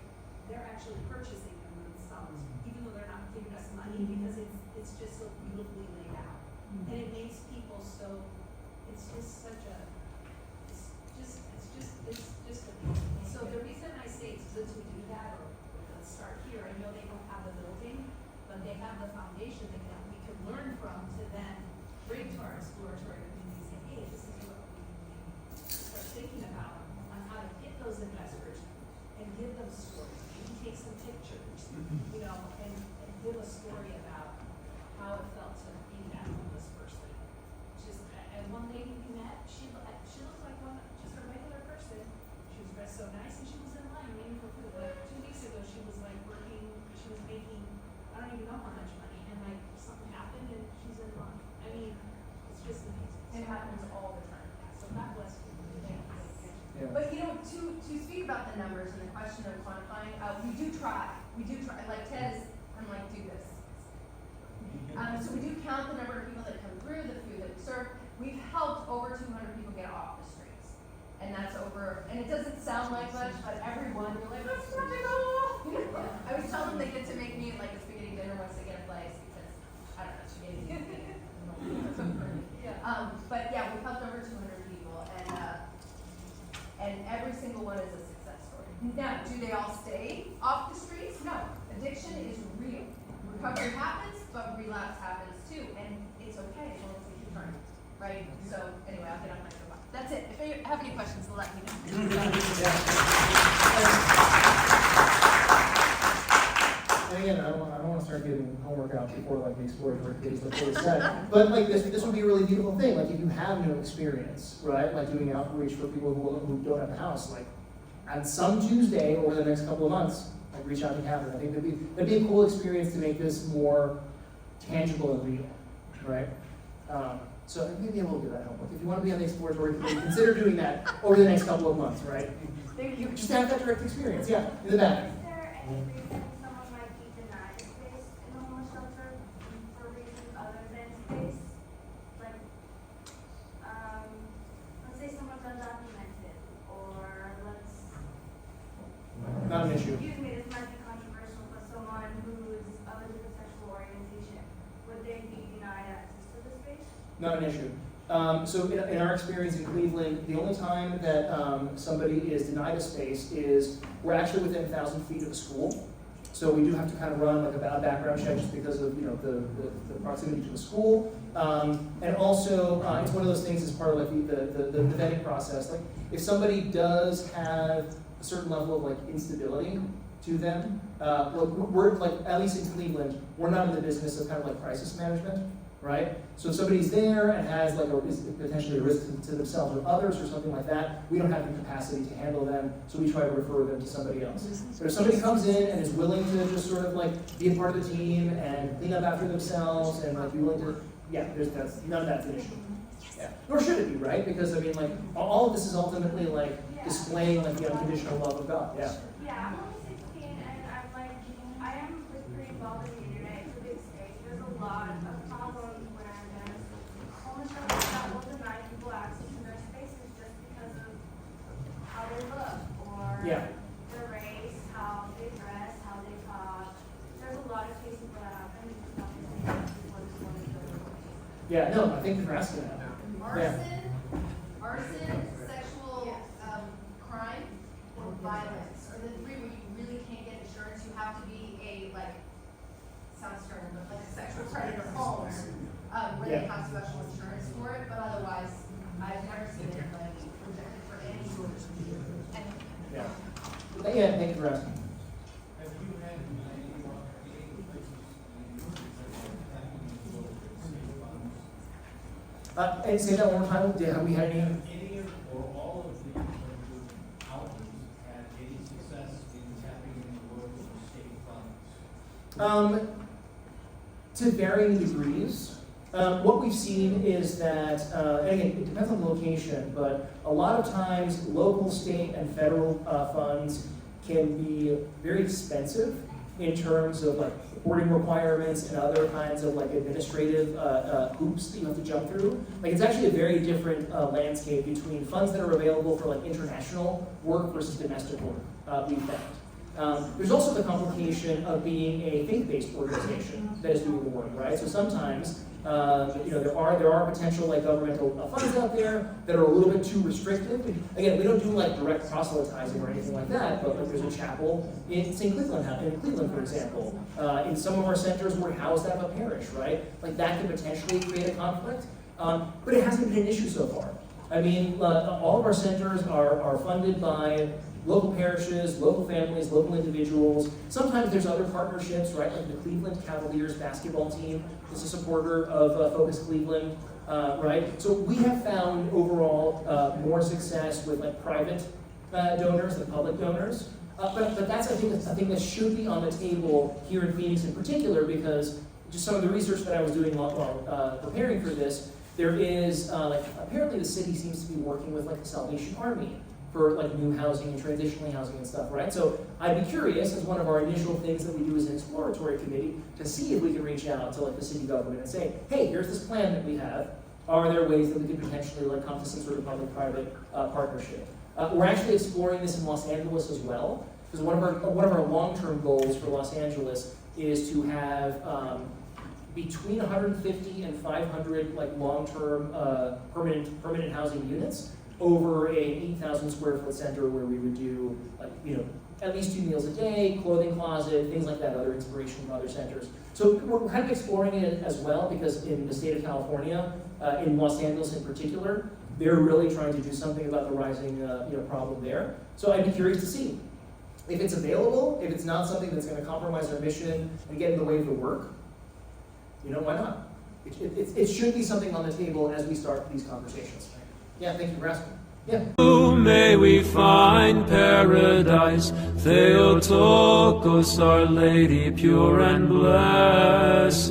I: they're actually purchasing them themselves, even though they're not giving us money, because it's just so beautifully laid out. And it makes people so, it's just such a, it's just amazing. So the reason I say it's good to do that, or let's start here, I know they don't have the building, but they have the foundation that we can learn from to then bring to our exploratory community and say, hey, this is what we start thinking about on how to get those investors and give them stories. Maybe take some pictures, and give a story about how it felt to be that homeless person. And one lady we met, she looked like just a regular person. She was dressed so nice, and she was in line waiting for food. Like 2 weeks ago, she was like working. She was making, I don't even know how much money, and like something happened, and she's in line. I mean, it's just amazing.
H: It happens all the time.
I: So God bless you. Thank you.
C: Yeah.
H: But you know, to speak about the numbers and the question of quantifying, we do try. Like Ted is, I'm like, do this. So we do count the number of people that come through, the food that we serve. We've helped over 200 people get off the streets. And that's over, and it doesn't sound like much, but everyone, you're like, that's nothing at all. You know? I always tell them they get to make me like a spaghetti dinner once they get a place because, I don't know, spaghetti. But yeah, we've helped over 200 people, and every single one is a success story. Now, do they all stay off the streets? No. Addiction is real. Recovery happens, but relapse happens too, and it's okay as long as they keep trying, right? So anyway, I'll get off my soapbox. That's it. If you have any questions, let me know.
C: And again, I don't want to start giving homework out before like the exploratory phase, like Corey said. But like this would be a really beautiful thing. Like if you have no experience, right? Like doing outreach for people who don't have a house, like on some Tuesday over the next couple of months, like reach out to Catherine. I think that'd be a cool experience to make this more tangible and real, right? So maybe I will give that homework. If you want to be on the exploratory phase, consider doing that over the next couple of months, right? You just have that direct experience. Yeah, in the back.
I: Is there any reason someone might be denied space in a homeless shelter for reasons other than space? Like, let's say someone's undocumented, or
C: Not an issue.
I: excuse me, this might be controversial, but someone who's of a different sexual orientation, would they be denied access to the space?
C: Not an issue. So in our experience in Cleveland, the only time that somebody is denied a space is we're actually within 1,000 feet of a school. So we do have to kind of run like a background check just because of the proximity to the school. And also it's one of those things as part of like the vetting process. Like if somebody does have a certain level of like instability to them, we're like, at least in Cleveland, we're not in the business of kind of like crisis management. Right? So if somebody's there and has like potentially a risk to themselves or others or something like that, we don't have the capacity to handle them, so we try to refer them to somebody else. But if somebody comes in and is willing to just sort of like be a part of the team and clean up after themselves and like be willing to, yeah, that's none of that's an issue. Yeah. Nor should it be, right? Because I mean like all of this is ultimately like displaying like the unconditional love of God. Yeah.
I: Yeah, I'm only 16 and I'm like, I am pretty involved in the internet. It's a big space. There's a lot of problems when I'm in homeless shelters that will deny people access to their spaces just because of how they look or their race, how they dress, how they talk. There's a lot of cases where that happens.
C: Yeah, no, I think you're asking that.
H: Arson, sexual crime, or violence are the three where you really can't get insurance. You have to be sounds stern, but like a sexual predator homes, where they have special insurance for it. But otherwise, I've never seen anybody rejected for any sort of anything.
C: Yeah. Yeah, thank you for asking.
E: Have you had any places in your
C: And say that one more time. Have we had any?
E: Any or all of the outlets had any success in tapping into local or state funds?
C: To varying degrees. What we've seen is that, and again, it depends on the location, but a lot of times local, state, and federal funds can be very expensive in terms of like reporting requirements and other kinds of like administrative hoops that you have to jump through. Like it's actually a very different landscape between funds that are available for like international work versus domestic work, we've found. There's also the complication of being a faith-based organization that is doing the work, right? So sometimes, there are potential like governmental funds out there that are a little bit too restrictive. And again, we don't do like direct proselytizing or anything like that, but like there's a chapel in Cleveland, for example. In some of our centers, we're housed out of a parish, right? Like that could potentially create a conflict, but it hasn't been an issue so far. I mean, all of our centers are funded by local parishes, local families, local individuals. Sometimes there's other partnerships, right? Like the Cleveland Cavaliers basketball team is a supporter of Focus Cleveland, right? So we have found overall more success with like private donors than public donors. But that's I think that should be on the table here in Phoenix in particular, because just some of the research that I was doing while preparing for this, there is apparently the city seems to be working with like the Salvation Army for like new housing and transitionally housing and stuff, right? So I'd be curious, as one of our initial things that we do as an exploratory committee, to see if we can reach out to like the city government and say, hey, here's this plan that we have. Are there ways that we could potentially like come to some sort of public-private partnership? We're actually exploring this in Los Angeles as well, because one of our long-term goals for Los Angeles is to have between 150 and 500 like long-term permanent housing units over an 8,000 square foot center where we would do like at least 2 meals a day, clothing closet, things like that, other inspiration from other centers. So we're kind of exploring it as well because in the state of California, in Los Angeles in particular, they're really trying to do something about the rising problem there. So I'd be curious to see if it's available, if it's not something that's going to compromise our mission and get in the way of the work. Why not? It should be something on the table as we start these conversations. Yeah, thank you for asking. Yeah.
A: May we find paradise, Theotokos, Our Lady, pure and blessed.